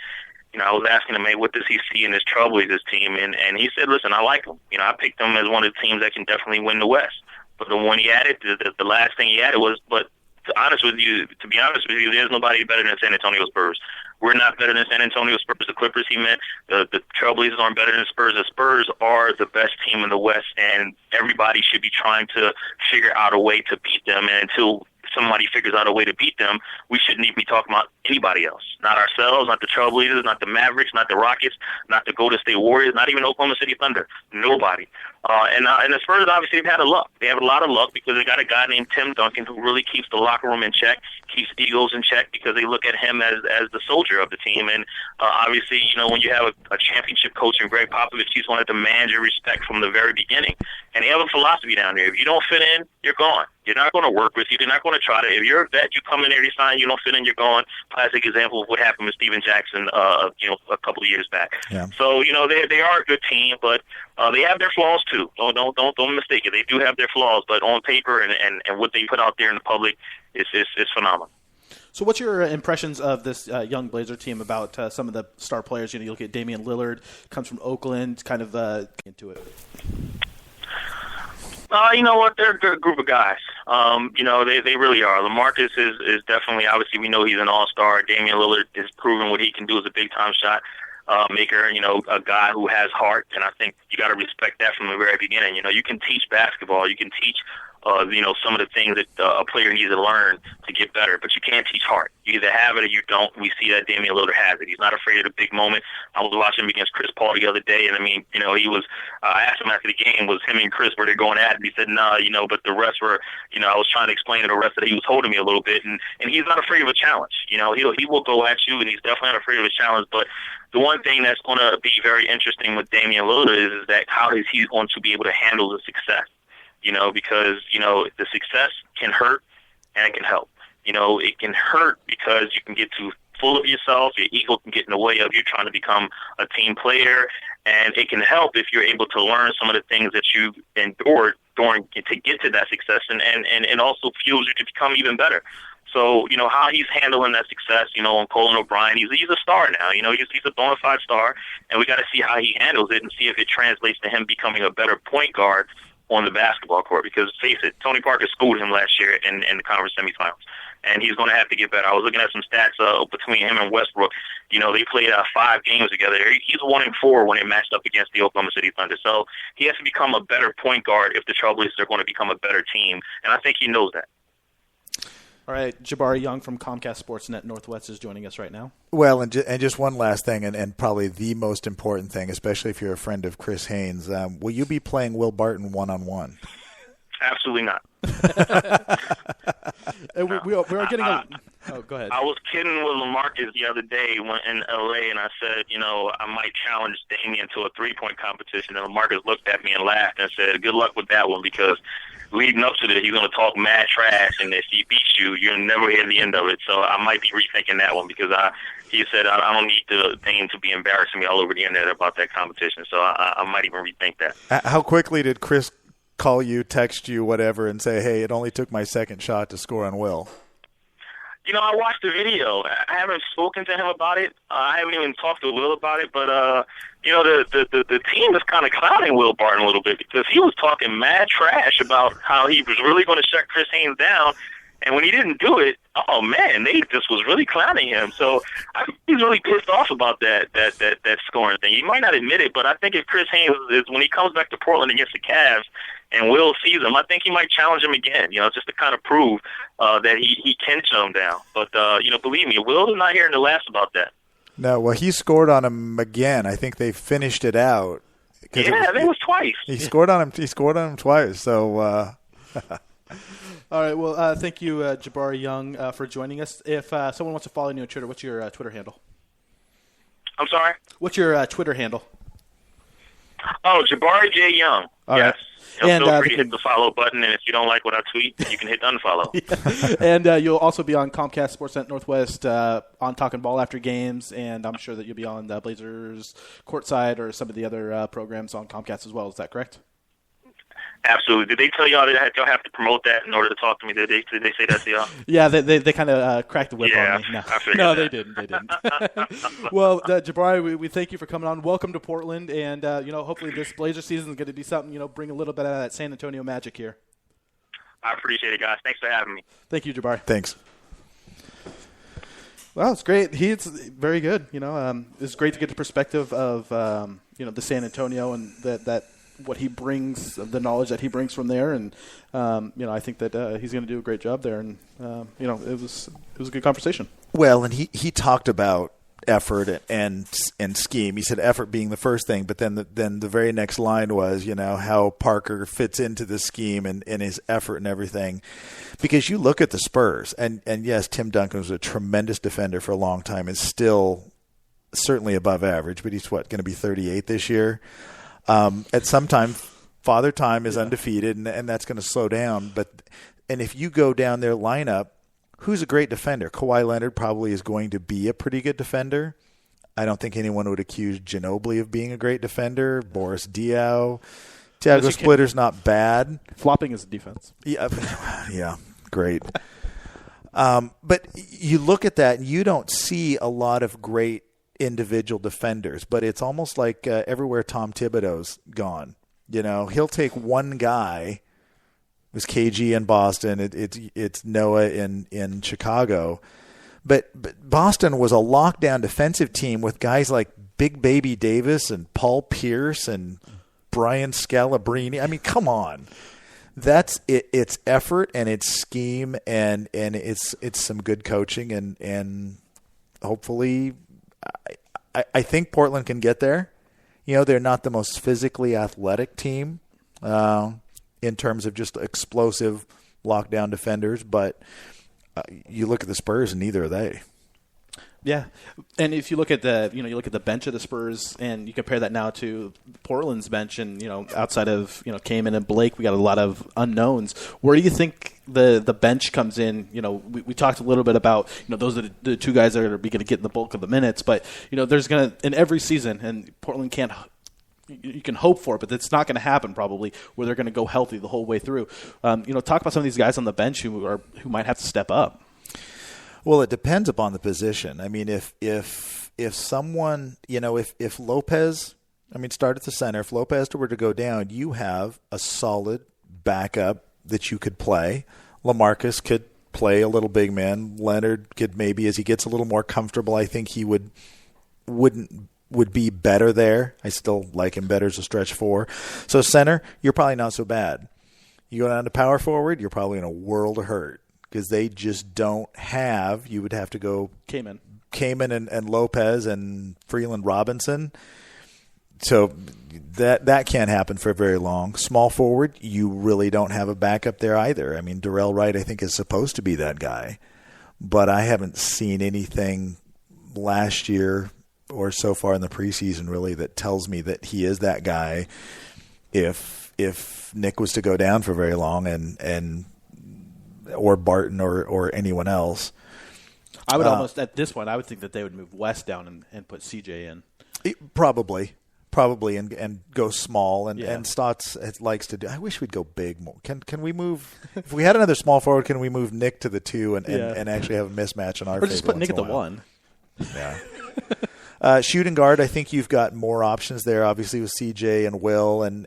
I was asking him, hey, what does he see in his Trailblazers team? And he said, listen, I like them. I picked them as one of the teams that can definitely win the West. But the one he added, the last thing he added was, but to be honest with you, there's nobody better than San Antonio Spurs. We're not better than San Antonio Spurs. The Clippers, he meant. The Trailblazers aren't better than the Spurs. The Spurs are the best team in the West, and everybody should be trying to figure out a way to beat them. And until somebody figures out a way to beat them, we shouldn't even be talking about anybody else. Not ourselves, not the Trailblazers, not the Mavericks, not the Rockets, not the Golden State Warriors, not even Oklahoma City Thunder. Nobody. And the Spurs, obviously, they've had a luck. They have a lot of luck because they got a guy named Tim Duncan who really keeps the locker room in check, keeps egos in check because they look at him as the soldier of the team. And obviously, when you have a championship coach in Greg Popovich, he's going to demand your respect from the very beginning. And they have a philosophy down there. If you don't fit in, you're gone. You're not going to work with you. They're not going to try to. If you're a vet, you come in there, you sign, you don't fit in, you're gone. Classic example of what happened with Steven Jackson, a couple of years back. Yeah. So, they are a good team, but they have their flaws too. Don't mistake it. They do have their flaws, but on paper and what they put out there in the public is phenomenal. So what's your impressions of this young Blazer team about some of the star players? You look at Damian Lillard, comes from Oakland, kind of into it. You know what? They're a good group of guys. They really are. LaMarcus is definitely, obviously, we know he's an all-star. Damian Lillard is proving what he can do as a big-time shot maker, a guy who has heart, and I think you got to respect that from the very beginning. You can teach basketball. You can teach some of the things that a player needs to learn to get better, but you can't teach heart. You either have it or you don't. We see that Damian Lillard has it. He's not afraid of the big moment. I was watching him against Chris Paul the other day, and he was. I asked him after the game, was him and Chris were they going at it? He said, "Nah, but the rest were." I was trying to explain to the rest that he was holding me a little bit, and he's not afraid of a challenge. He will go at you, and he's definitely not afraid of a challenge. But the one thing that's going to be very interesting with Damian Lillard is that how is he going to be able to handle the success? Because, the success can hurt and it can help. It can hurt because you can get too full of yourself. Your ego can get in the way of you trying to become a team player. And it can help if you're able to learn some of the things that you endured to get to that success and also fuels you to become even better. So, how he's handling that success, on Colin O'Brien, he's a star now. He's a bona fide star, and we got to see how he handles it and see if it translates to him becoming a better point guard on the basketball court, because face it, Tony Parker schooled him last year in the conference semifinals, and he's going to have to get better. I was looking at some stats between him and Westbrook. They played 5 games together. He's 1-4 when they matched up against the Oklahoma City Thunder. So he has to become a better point guard if the Trailblazers are going to become a better team, and I think he knows that. All right, Jabari Young from Comcast Sportsnet Northwest is joining us right now. Well, and just one last thing, and probably the most important thing, especially if you're a friend of Chris Haynes, will you be playing Will Barton one-on-one? Absolutely not. We are getting oh, go ahead. I was kidding with LaMarcus the other day in L.A., and I said, I might challenge Damian to a three-point competition. And LaMarcus looked at me and laughed and said, good luck with that one, because leading up to this, he's going to talk mad trash, and if he beats you, you'll never hear the end of it. So I might be rethinking that one, because he said I don't need the Dame to be embarrassing me all over the internet about that competition. So I might even rethink that. How quickly did Chris call you, text you, whatever, and say, hey, it only took my second shot to score on Will? I watched the video. I haven't spoken to him about it. I haven't even talked to Will about it. But, the team is kind of clouding Will Barton a little bit, because he was talking mad trash about how he was really going to shut Chris Haynes down. And when he didn't do it, oh, man, they just was really clowning him. So I think he's really pissed off about that scoring thing. He might not admit it, but I think if Chris Haynes when he comes back to Portland against the Cavs and Will sees him, I think he might challenge him again, just to kind of prove that he can shut him down. But, believe me, Will is not hearing the last about that. No, well, he scored on him again. I think they finished it out. Yeah, I think it was twice. He scored on him twice. So, all right. Well, thank you, Jabari Young, for joining us. If someone wants to follow you on Twitter, what's your Twitter handle? I'm sorry? What's your Twitter handle? Oh, Jabari J. Young. All yes. right. And feel free to hit the follow button, and if you don't like what I tweet, you can hit unfollow. Yeah. And you'll also be on Comcast Sportsnet Northwest on Talking Ball after games, and I'm sure that you'll be on the Blazers Courtside or some of the other programs on Comcast as well. Is that correct? Absolutely. Did they tell y'all that y'all have to promote that in order to talk to me? Did they say that to y'all? Yeah, they kind of cracked the whip on me. No, they didn't. Well, Jabari, we thank you for coming on. Welcome to Portland, and hopefully this Blazer season is going to be something. Bring a little bit of that San Antonio magic here. I appreciate it, guys. Thanks for having me. Thank you, Jabari. Thanks. Well, it's great. He's very good. It's great to get the perspective of the San Antonio and that what he brings, the knowledge that he brings from there, and I think that he's going to do a great job there. And it was a good conversation. Well, and he talked about effort and scheme. He said effort being the first thing, but then the very next line was, how Parker fits into the scheme and his effort and everything. Because you look at the Spurs, and yes, Tim Duncan was a tremendous defender for a long time and still certainly above average, but he's going to be 38 this year. At some time, Father Time is undefeated, and that's going to slow down. And if you go down their lineup, who's a great defender? Kawhi Leonard probably is going to be a pretty good defender. I don't think anyone would accuse Ginobili of being a great defender. Boris Diaw. Thiago Splitter's not bad. Flopping is a defense. Yeah, great. But you look at that, and you don't see a lot of great individual defenders. But it's almost like everywhere Tom Thibodeau's gone. He'll take one guy. It was KG in Boston. It's Noah in Chicago. But Boston was a lockdown defensive team with guys like Big Baby Davis and Paul Pierce and Brian Scalabrine. I mean, come on. That's it. It's effort and it's scheme and it's some good coaching and hopefully I think Portland can get there. They're not the most physically athletic team. In terms of just explosive lockdown defenders, but you look at the Spurs and neither are they. Yeah, and if you look at the bench of the Spurs and you compare that now to Portland's bench, and outside of Kaman and Blake, we got a lot of unknowns. Where do you think the bench comes in? We talked a little bit about those are the two guys that are going to get the bulk of the minutes, but there's going to in every season, and Portland can't. You can hope for it, but it's not going to happen probably where they're going to go healthy the whole way through. Talk about some of these guys on the bench who might have to step up. Well, it depends upon the position. I mean, if someone, if Lopez, start at the center. If Lopez were to go down, you have a solid backup that you could play. LaMarcus could play a little big man. Leonard could maybe, as he gets a little more comfortable, I think he would be better there. I still like him better as a stretch four. So center, you're probably not so bad. You go down to power forward, you're probably in a world of hurt because they just don't have. You would have to go Kaman and Lopez and Freeland Robinson. So that can't happen for very long. Small forward, you really don't have a backup there either. Darrell Wright, I think, is supposed to be that guy, but I haven't seen anything last year or so far in the preseason really that tells me that he is that guy if Nick was to go down for very long and or Barton or anyone else. I would almost at this point I would think that they would move West down and put CJ in. Probably and go small and Stotts likes to do. I wish we'd go big more. Can we move if we had another small forward, can we move Nick to the 2 and actually have a mismatch in our favor? Or just put Nick at the 1. Yeah. Shooting guard, I think you've got more options there, obviously, with CJ and Will. And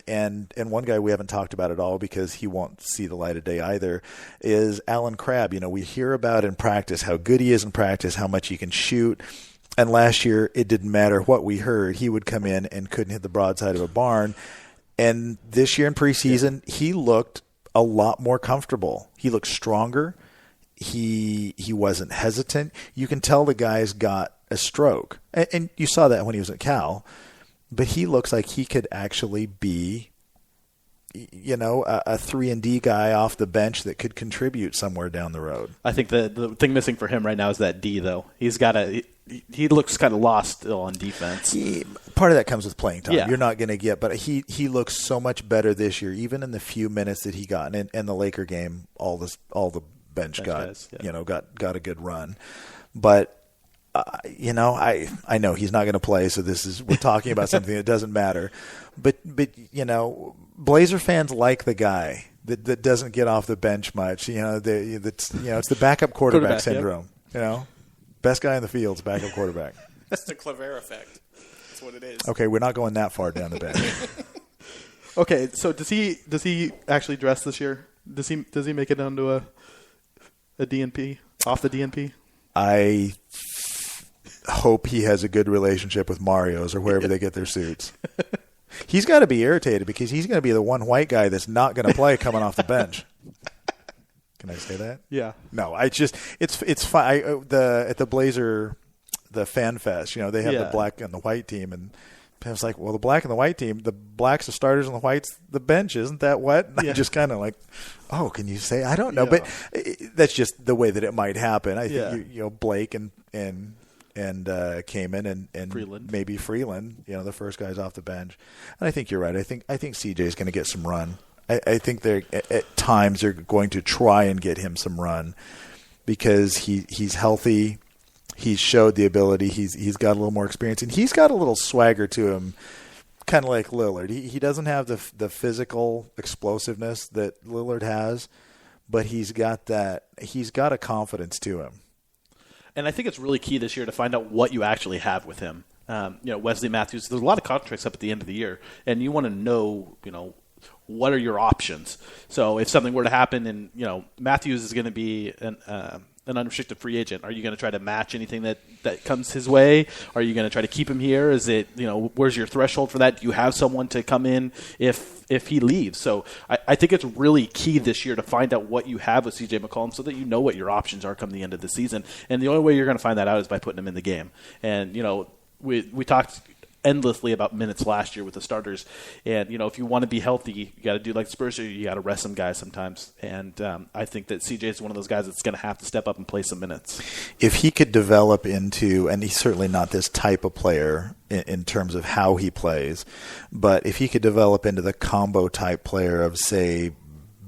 one guy we haven't talked about at all because he won't see the light of day either is Alan Crabb. We hear about in practice how good he is in practice, how much he can shoot. And last year, it didn't matter what we heard. He would come in and couldn't hit the broadside of a barn. And this year in preseason, he looked a lot more comfortable. He looked stronger. He wasn't hesitant. You can tell the guy's got a stroke. And you saw that when he was at Cal. But he looks like he could actually be, a 3-and-D guy off the bench that could contribute somewhere down the road. I think the thing missing for him right now is that D, though. He looks kind of lost still on defense. Part of that comes with playing time. Yeah. You're not going to get, but he looks so much better this year, even in the few minutes that he got. And in the Laker game, all the bench guys, got a good run. But I know he's not going to play, so we're talking about something that doesn't matter. But Blazer fans like the guy that doesn't get off the bench much. It's the backup quarterback syndrome. Yep. Best guy in the field's backup quarterback. That's the Claver effect. That's what it is. Okay, we're not going that far down the bench. Okay, so does he actually dress this year? Does he make it onto a DNP off the DNP? I hope he has a good relationship with Mario's or wherever they get their suits. He's got to be irritated because he's going to be the one white guy that's not going to play coming off the bench. Can I say that? Yeah. No, it's fine. At the Blazer, the Fan Fest, they have the black and the white team, and I was like, well, the black and the white team, the black's the starters and the white's the bench. Isn't that what? And I just kind of like, oh, can you say? I don't know, but that's just the way that it might happen. I think Blake and came in and Freeland. Maybe Freeland, the first guys off the bench. And I think you're right. I think CJ's going to get some run. I think they're at times they're going to try and get him some run because he's healthy. He's showed the ability. He's got a little more experience, and he's got a little swagger to him, kind of like Lillard. He doesn't have the physical explosiveness that Lillard has, but he's got that. He's got a confidence to him. And I think it's really key this year to find out what you actually have with him. Wesley Matthews. There's a lot of contracts up at the end of the year, and you want to know, what are your options? So if something were to happen, and Matthews is going to be an unrestricted free agent, are you going to try to match anything that comes his way? Are you going to try to keep him here? Is it, where's your threshold for that? Do you have someone to come in if he leaves? So I think it's really key this year to find out what you have with CJ McCollum so that you know what your options are come the end of the season. And the only way you're going to find that out is by putting him in the game. And, we talked endlessly about minutes last year with the starters. And, if you want to be healthy, you got to do like the Spurs do. You got to rest some guys sometimes. And I think that CJ is one of those guys that's going to have to step up and play some minutes. If he could develop into, and he's certainly not this type of player in terms of how he plays, but if he could develop into the combo type player of, say,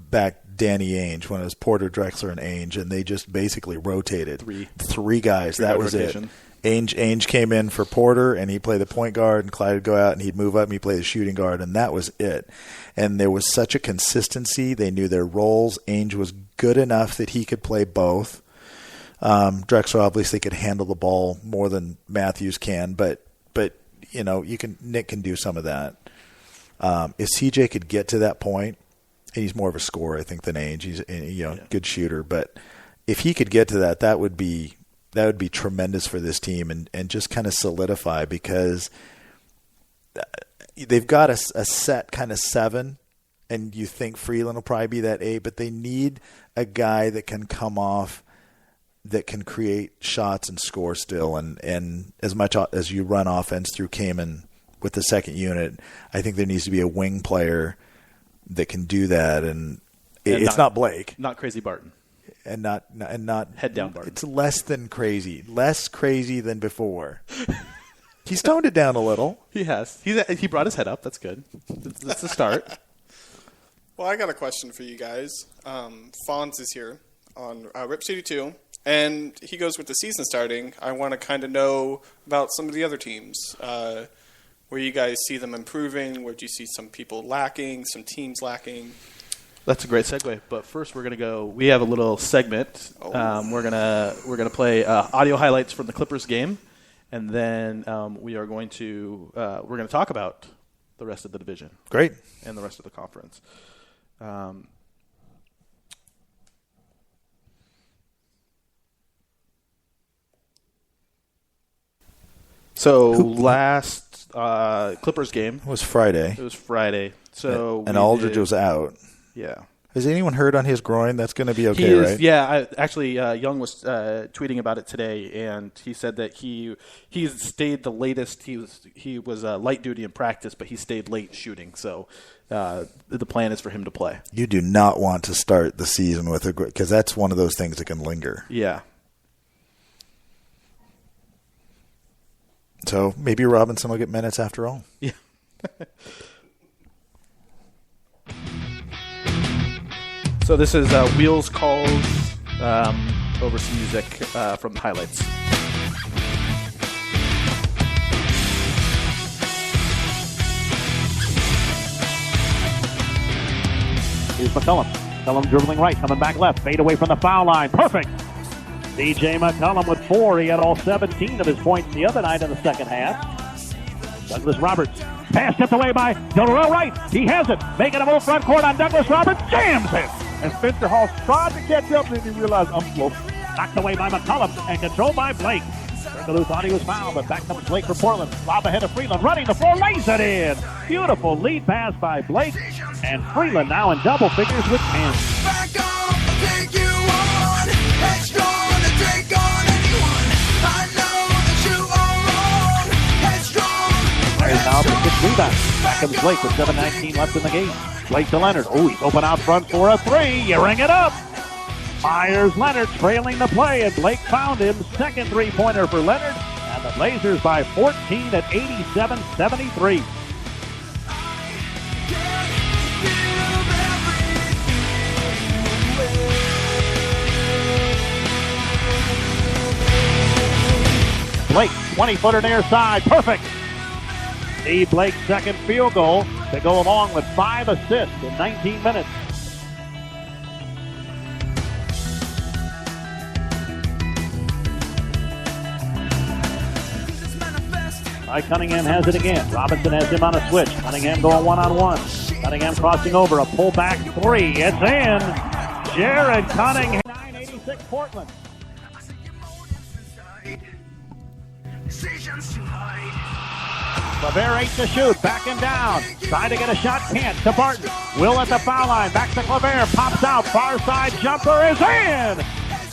back Danny Ainge, when it was Porter, Drexler, and Ainge, and they just basically rotated. Three guys. That was rotation. It. Ainge came in for Porter, and he'd play the point guard, and Clyde would go out, and he'd move up, and he'd play the shooting guard, and that was it. And there was such a consistency. They knew their roles. Ainge was good enough that he could play both. Drexler obviously could handle the ball more than Matthews can, but Nick can do some of that. If CJ could get to that point, and he's more of a scorer, I think, than Ainge. He's good shooter, but if he could get to that, that would be tremendous for this team and just kind of solidify, because they've got a set kind of 7, and you think Freeland will probably be that 8, but they need a guy that can come off, that can create shots and score still. And as much as you run offense through Kaman with the second unit, I think there needs to be a wing player that can do that. And it's not Blake. Not Crazy Barton. And not head down Barton. It's less crazy than before. He's toned it down a little. He has. He brought his head up. That's good. That's a start. Well, I got a question for you guys. Fonz is here on Rip City 2, and he goes with the season starting. I want to kind of know about some of the other teams. Where you guys see them improving? Where do you see some people lacking, some teams lacking? That's a great segue. But first, we're gonna go. We have a little segment. We're gonna play audio highlights from the Clippers game, and then we're going to talk about the rest of the division. Great. And the rest of the conference. So last Clippers game was Friday. It was Friday. So and Aldridge was out. Yeah. Has anyone heard on his groin? That's going to be okay, right? Yeah. Young was tweeting about it today, and he said that he stayed the latest. He was light duty in practice, but he stayed late shooting. So the plan is for him to play. You do not want to start the season with because that's one of those things that can linger. Yeah. So maybe Robinson will get minutes after all. Yeah. So this is Wheels Calls over some music from the highlights. Here's McCollum. McCollum dribbling right, coming back left, fade away from the foul line. Perfect. DJ McCollum with 4. He had all 17 of his points the other night in the second half. Douglas Roberts. Pass tipped away by Del right. He has it. Making a move front court on Douglas Roberts. Jams it. And Spencer Hall tried to catch up, and he realized I'm slow. Knocked away by McCollum and controlled by Blake. Turkoglu thought he was fouled, but back comes Blake for Portland. Lob ahead of Freeland, running the floor, lays it in. Beautiful lead pass by Blake, and Freeland now in double figures with 10. Back up, take you on. Headstrong to take on anyone. I know that you are wrong. Headstrong. There's now the 6 rebound. Back comes Blake with 7:19 left in the game. Blake to Leonard. Oh, he's open out front for a 3. You ring it up. Myers Leonard trailing the play, and Blake found him. Second three-pointer for Leonard, and the Blazers by 14 at 87-73. Blake, 20-footer near side, perfect. Steve Blake's second field goal to go along with 5 assists in 19 minutes. Cunningham has it again. Robinson has him on a switch. Cunningham going one-on-one. Cunningham crossing over. A pullback 3. It's in. Jared Cunningham. 986 Portland. Claver 8 to shoot. Backing down. Trying to get a shot. Can't. To Barton. Will at the foul line. Back to Claver. Pops out. Far side jumper is in.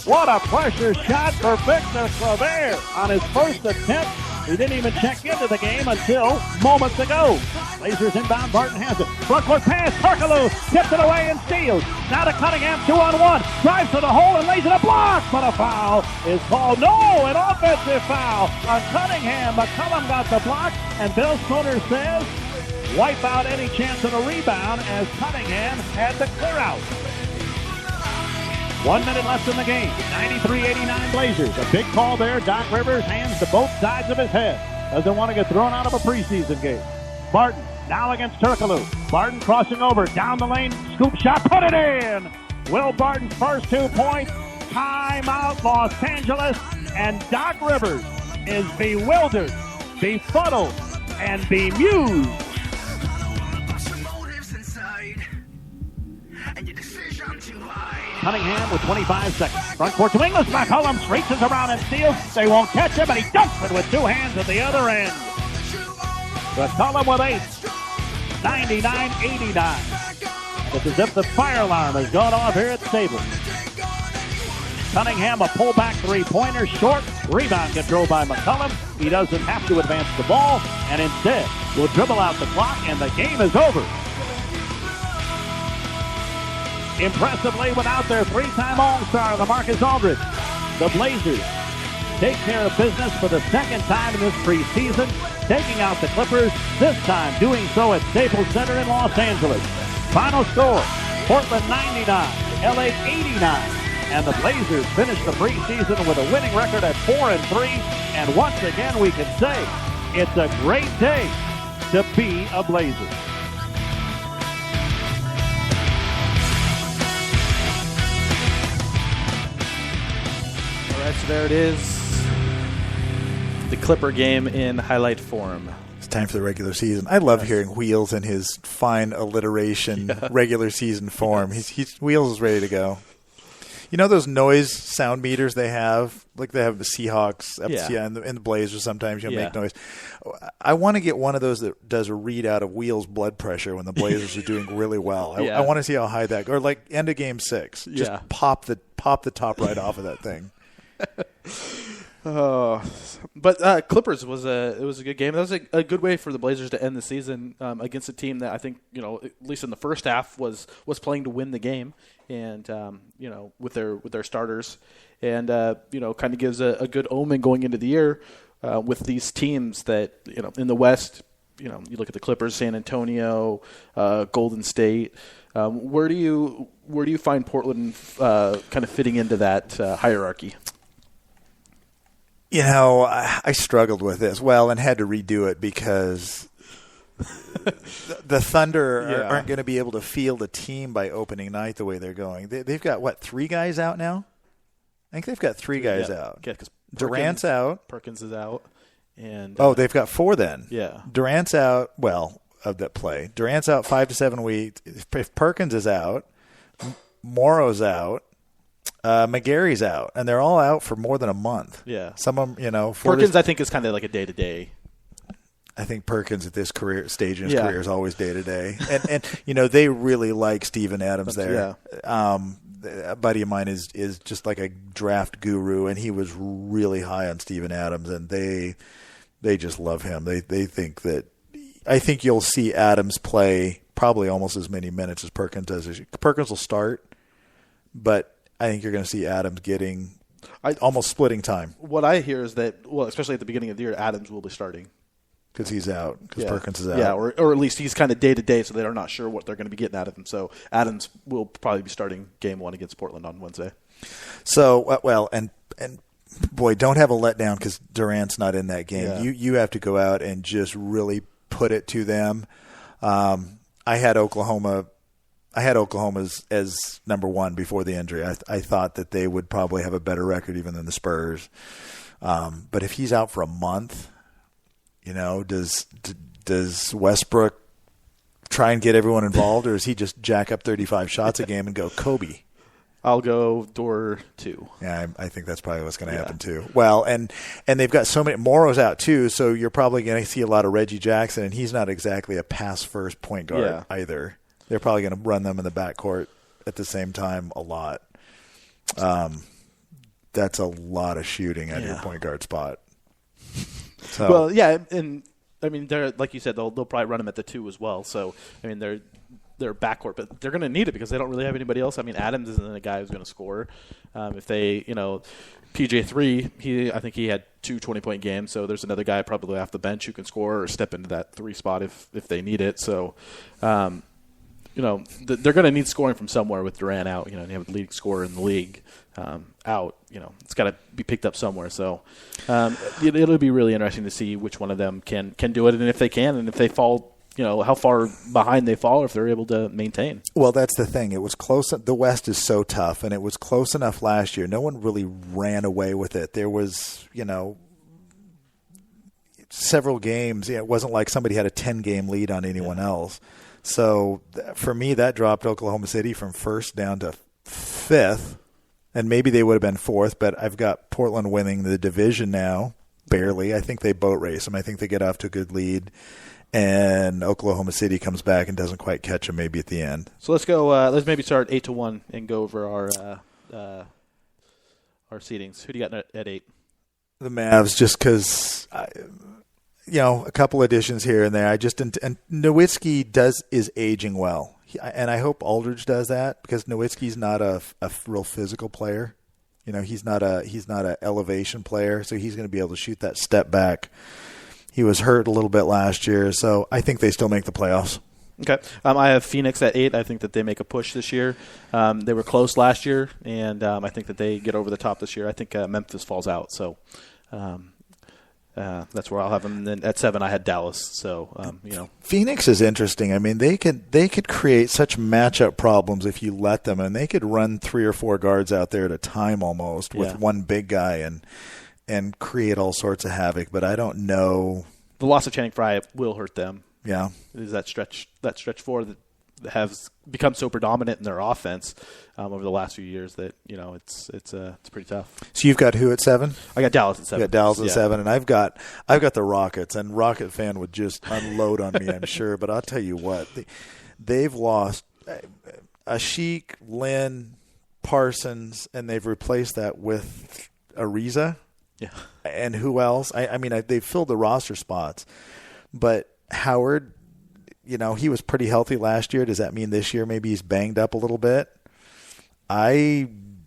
What a pressure shot for Victor Claver on his first attempt. He didn't even check into the game until moments ago. Blazers inbound. Barton has it. Front court pass. Turkoglu tips it away and steals. Now to Cunningham. 2-on-1. Drives to the hole and lays it a block. But a foul is called. No, an offensive foul on Cunningham. McCollum got the block. And Bill Stoner says, wipe out any chance of a rebound as Cunningham had the clear out. 1 minute left in the game. 93-89 Blazers. A big call there. Doc Rivers hands to both sides of his head. Doesn't want to get thrown out of a preseason game. Barton now against Turkoglu. Barton crossing over. Down the lane. Scoop shot. Put it in. Will Barton's first 2 points. Timeout Los Angeles. And Doc Rivers is bewildered, befuddled, and bemused. Cunningham with 25 seconds. Front court to Ingles. McCollum reaches around and steals. They won't catch him, but he dunks it with 2 hands at the other end. McCollum with 8. 99-89. It's as if the fire alarm has gone off here at Staples. Cunningham, a pullback 3-pointer, short. Rebound controlled by McCollum. He doesn't have to advance the ball, and instead will dribble out the clock, and the game is over. Impressively, without their 3-time All-Star, LaMarcus Aldridge, the Blazers take care of business for the second time in this preseason, taking out the Clippers, this time doing so at Staples Center in Los Angeles. Final score, Portland 99, LA 89, and the Blazers finish the preseason with a winning record at 4-3, and once again we can say it's a great day to be a Blazer. So there it is, the Clipper game in highlight form. It's time for the regular season. I love hearing Wheels in his fine alliteration regular season form. Wheels is ready to go. You know those noise sound meters they have? Like they have the Seahawks, and the Blazers sometimes make noise. I want to get one of those that does a readout of Wheels' blood pressure when the Blazers are doing really well. I want to see how high that goes. Or like end of game 6. Just pop the top right off of that thing. But Clippers was a good game. That was a good way for the Blazers to end the season against a team that I think at least in the first half was playing to win the game, and with their starters, and kind of gives a good omen going into the year with these teams that in the West. You look at the Clippers, San Antonio, Golden State. Where do you find Portland kind of fitting into that hierarchy? I struggled with this. And had to redo it because the Thunder aren't going to be able to field a team by opening night the way they're going. They've got, 3 guys out now? I think they've got 3 guys out. Yeah, because Durant's out. Perkins is out. And they've got 4 then. Yeah. Durant's out, of that play. Durant's out 5 to 7 weeks. If Perkins is out, Morrow's out. McGarry's out, and they're all out for more than a month. Yeah. Some of them, Perkins, I think, is kind of like a day-to-day. I think Perkins at this stage in his career is always day-to-day. And they really like Steven Adams there. Yeah. A buddy of mine is just like a draft guru, and he was really high on Steven Adams, and they just love him. They think that – I think you'll see Adams play probably almost as many minutes as Perkins does. Perkins will start, but I think you're going to see Adams getting almost splitting time. What I hear is that, well, especially at the beginning of the year, Adams will be starting. Because he's out. Because Perkins is out. Yeah, or at least he's kind of day-to-day, so they're not sure what they're going to be getting out of him. So Adams will probably be starting Game 1 against Portland on Wednesday. So, and boy, don't have a letdown because Durant's not in that game. Yeah. You have to go out and just really put it to them. I had Oklahoma as number 1 before the injury. I thought that they would probably have a better record even than the Spurs. But if he's out for a month, does Westbrook try and get everyone involved, or does he just jack up 35 shots a game and go Kobe? I'll go door 2. Yeah, I think that's probably what's going to happen too. Well, and they've got so many. Morrow's out too, so you're probably going to see a lot of Reggie Jackson, and he's not exactly a pass-first point guard either. They're probably going to run them in the backcourt at the same time a lot. That's a lot of shooting at your point guard spot. So. Well, yeah, and I mean, they're like you said, they'll probably run him at the 2 as well. So I mean, they're backcourt, but they're going to need it because they don't really have anybody else. I mean, Adams isn't a guy who's going to score. If they, PJ3, I think he had 2 20-point games. So there's another guy probably off the bench who can score or step into that 3 spot if they need it. So. They're going to need scoring from somewhere with Durant out. You have the leading scorer in the league out. It's got to be picked up somewhere. So it'll be really interesting to see which one of them can do it, and if they can, and if they fall, how far behind they fall, or if they're able to maintain. Well, that's the thing. It was close. The West is so tough, and it was close enough last year. No one really ran away with it. There was, several games. It wasn't like somebody had a 10-game lead on anyone else. So for me, that dropped Oklahoma City from 1st down to 5th, and maybe they would have been 4th, but I've got Portland winning the division now, barely. I think they boat race them. I think they get off to a good lead, and Oklahoma City comes back and doesn't quite catch them maybe at the end. So let's go. Let's maybe start 8-1 and go over our seedings. Who do you got at 8? The Mavs, just because a couple additions here and there. And Nowitzki is aging well, and I hope Aldridge does that because Nowitzki's not a real physical player. He's not a elevation player, so he's going to be able to shoot that step back. He was hurt a little bit last year, so I think they still make the playoffs. Okay. I have Phoenix at 8. I think that they make a push this year. They were close last year, and I think that they get over the top this year. I think Memphis falls out, so. That's where I'll have them. And then at 7, I had Dallas. So, Phoenix is interesting. I mean, they could create such matchup problems if you let them, and they could run 3 or 4 guards out there at a time almost with one big guy and create all sorts of havoc. But I don't know. The loss of Channing Frye will hurt them. Yeah, it is that stretch 4 that has become so predominant in their offense over the last few years that it's pretty tough. So you've got who at 7? I got Dallas at 7. You got Dallas at 7, and I've got the Rockets. And Rocket fan would just unload on me, I'm sure. But I'll tell you what, they've lost Ashik, Lynn, Parsons, and they've replaced that with Ariza. Yeah, and who else? I mean, they've filled the roster spots, but Howard. He was pretty healthy last year. Does that mean this year maybe he's banged up a little bit? And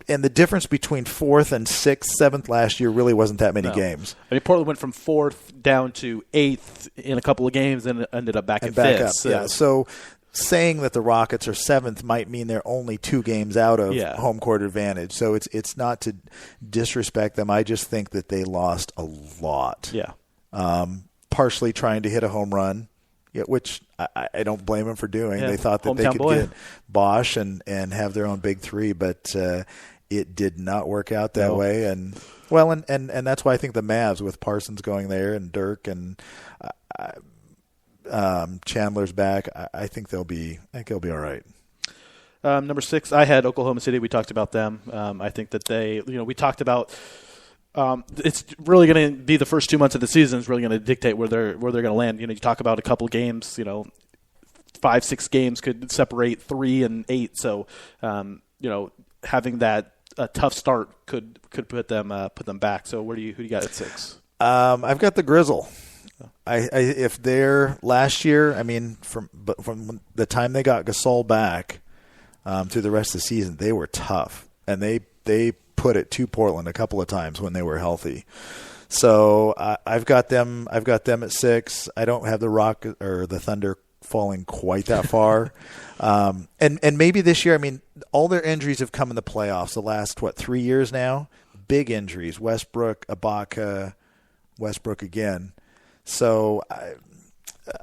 the difference between 4th and 6th, 7th last year really wasn't that many games. I mean, Portland went from 4th down to 8th in a couple of games and ended up back at 5th. So. Yeah, so saying that the Rockets are 7th might mean they're only 2 games out of home court advantage. So it's not to disrespect them. I just think that they lost a lot. Yeah. Partially trying to hit a home run, which I don't blame them for doing. Yeah, they thought that they could get Bosch and have their own big 3, but it did not work out that way. And that's why I think the Mavs with Parsons going there and Dirk and Chandler's back, I think they'll be all right. Number 6, I had Oklahoma City. We talked about them. I think that we talked about it's really going to be the first 2 months of the season is really going to dictate where they're going to land. You talk about a couple games, 5-6 games could separate 3 and 8. So, having that a tough start could put them back. So who do you got at 6? I've got the Grizzle. If they're last year, from the time they got Gasol back through the rest of the season, they were tough, and they put it to Portland a couple of times when they were healthy. So I've got them at 6. I don't have the Rock or the Thunder falling quite that far. And maybe this year, all their injuries have come in the playoffs the last 3 years now. Big injuries: Westbrook, Ibaka, Westbrook again. So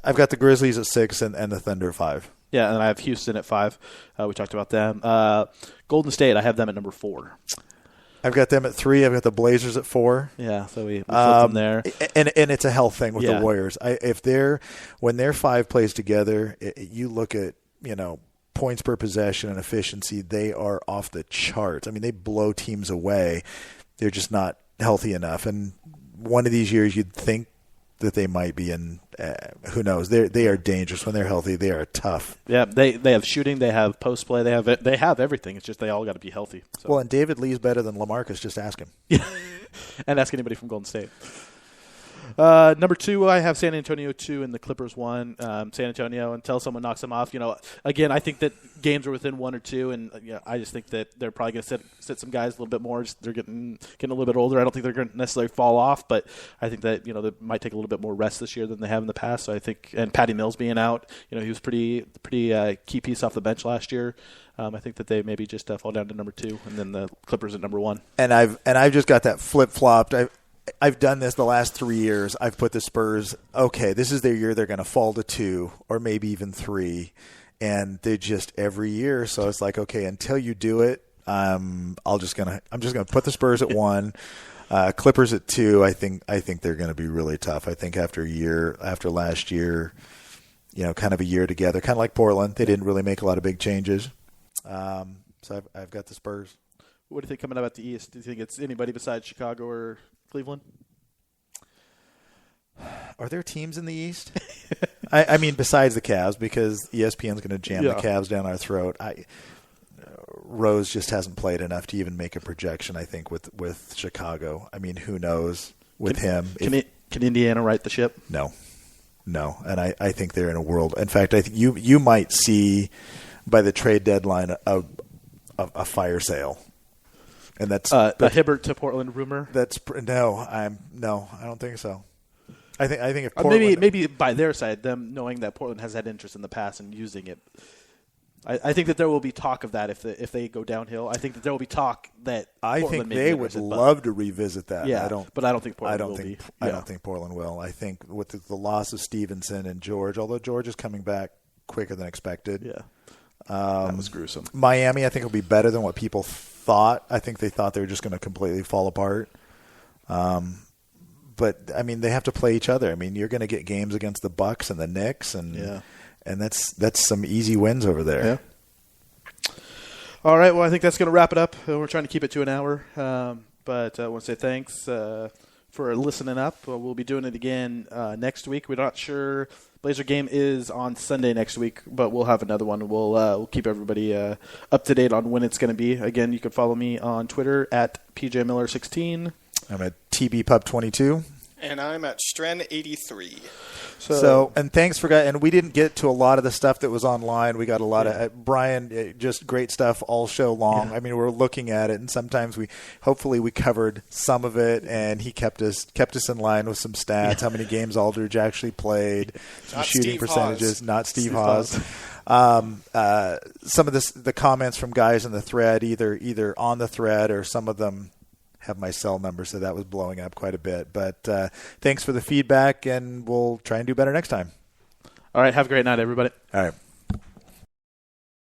I've got the Grizzlies at 6 and the Thunder at 5. Yeah, and I have Houston at 5. We talked about them. Golden State, I have them at number 4. I've got them at 3. I've got the Blazers at 4. Yeah, so we flipped them there. And it's a health thing with the Warriors. When their 5 plays together, you look at points per possession and efficiency, they are off the charts. They blow teams away. They're just not healthy enough. And one of these years, you'd think that they might be, and who knows? They are dangerous when they're healthy. They are tough. Yeah, they have shooting, they have post play, they have everything. It's just they all got to be healthy. So. Well, and David Lee's better than LaMarcus. Just ask him. Yeah, and ask anybody from Golden State. Number 2, I have San Antonio 2 and the Clippers 1. San Antonio, until someone knocks them off. Again, I think that games are within 1 or 2, and I just think that they're probably going to sit some guys a little bit more. They're getting a little bit older. I don't think they're going to necessarily fall off, but I think that they might take a little bit more rest this year than they have in the past. So I think, and Patty Mills being out, he was pretty key piece off the bench last year. I think that they maybe just fall down to number 2, and then the Clippers at number 1. And I've just got that flip flopped. I've done this the last 3 years. I've put the Spurs, okay, this is their year. They're going to fall to 2 or maybe even 3. And they just every year. So it's like, okay, until you do it, I'm just going to put the Spurs at 1, Clippers at 2. I think they're going to be really tough. I think after last year, kind of a year together, kind of like Portland, they didn't really make a lot of big changes. So I've got the Spurs. What do you think coming up at the East? Do you think it's anybody besides Chicago or Cleveland? Are there teams in the East? Besides the Cavs, because ESPN's going to jam the Cavs down our throat. Rose just hasn't played enough to even make a projection, I think, with Chicago. Who knows with him? Can Indiana right the ship? No. And I think they're in a world. In fact, I think you might see by the trade deadline a fire sale. And that's a Hibbert to Portland rumor. I don't think so. I think if Portland, maybe by their side, them knowing that Portland has had interest in the past and using it, I think that there will be talk of that if they go downhill. I think that there will be talk that Portland they would love to revisit that. Yeah, I don't think Portland will be. I don't think Portland will. I think with the loss of Stevenson and George, although George is coming back quicker than expected. Yeah, that was gruesome. Miami, I think, will be better than what people thought. I think they thought they were just going to completely fall apart. But they have to play each other. You're going to get games against the Bucks and the Knicks, and that's some easy wins over there. Yeah. All right. Well, I think that's going to wrap it up. We're trying to keep it to an hour, but I want to say thanks for listening up. We'll be doing it again next week. We're not sure. Blazer game is on Sunday next week, but we'll have another one. We'll keep everybody up to date on when it's going to be. Again, you can follow me on Twitter at PJMiller16. I'm at TBPub22. And I'm at Stren83. So, and thanks for guys. And we didn't get to a lot of the stuff that was online. We got a lot of Brian, just great stuff all show long. Yeah. We're looking at it, and sometimes hopefully we covered some of it, and he kept us in line with some stats. How many games Aldridge actually played, some shooting Steve percentages. Haas. Not Steve Haas. Some of the comments from guys in the thread, either on the thread or some of them have my cell number, so that was blowing up quite a bit. But thanks for the feedback, and we'll try and do better next time. All right. Have a great night, everybody. All right.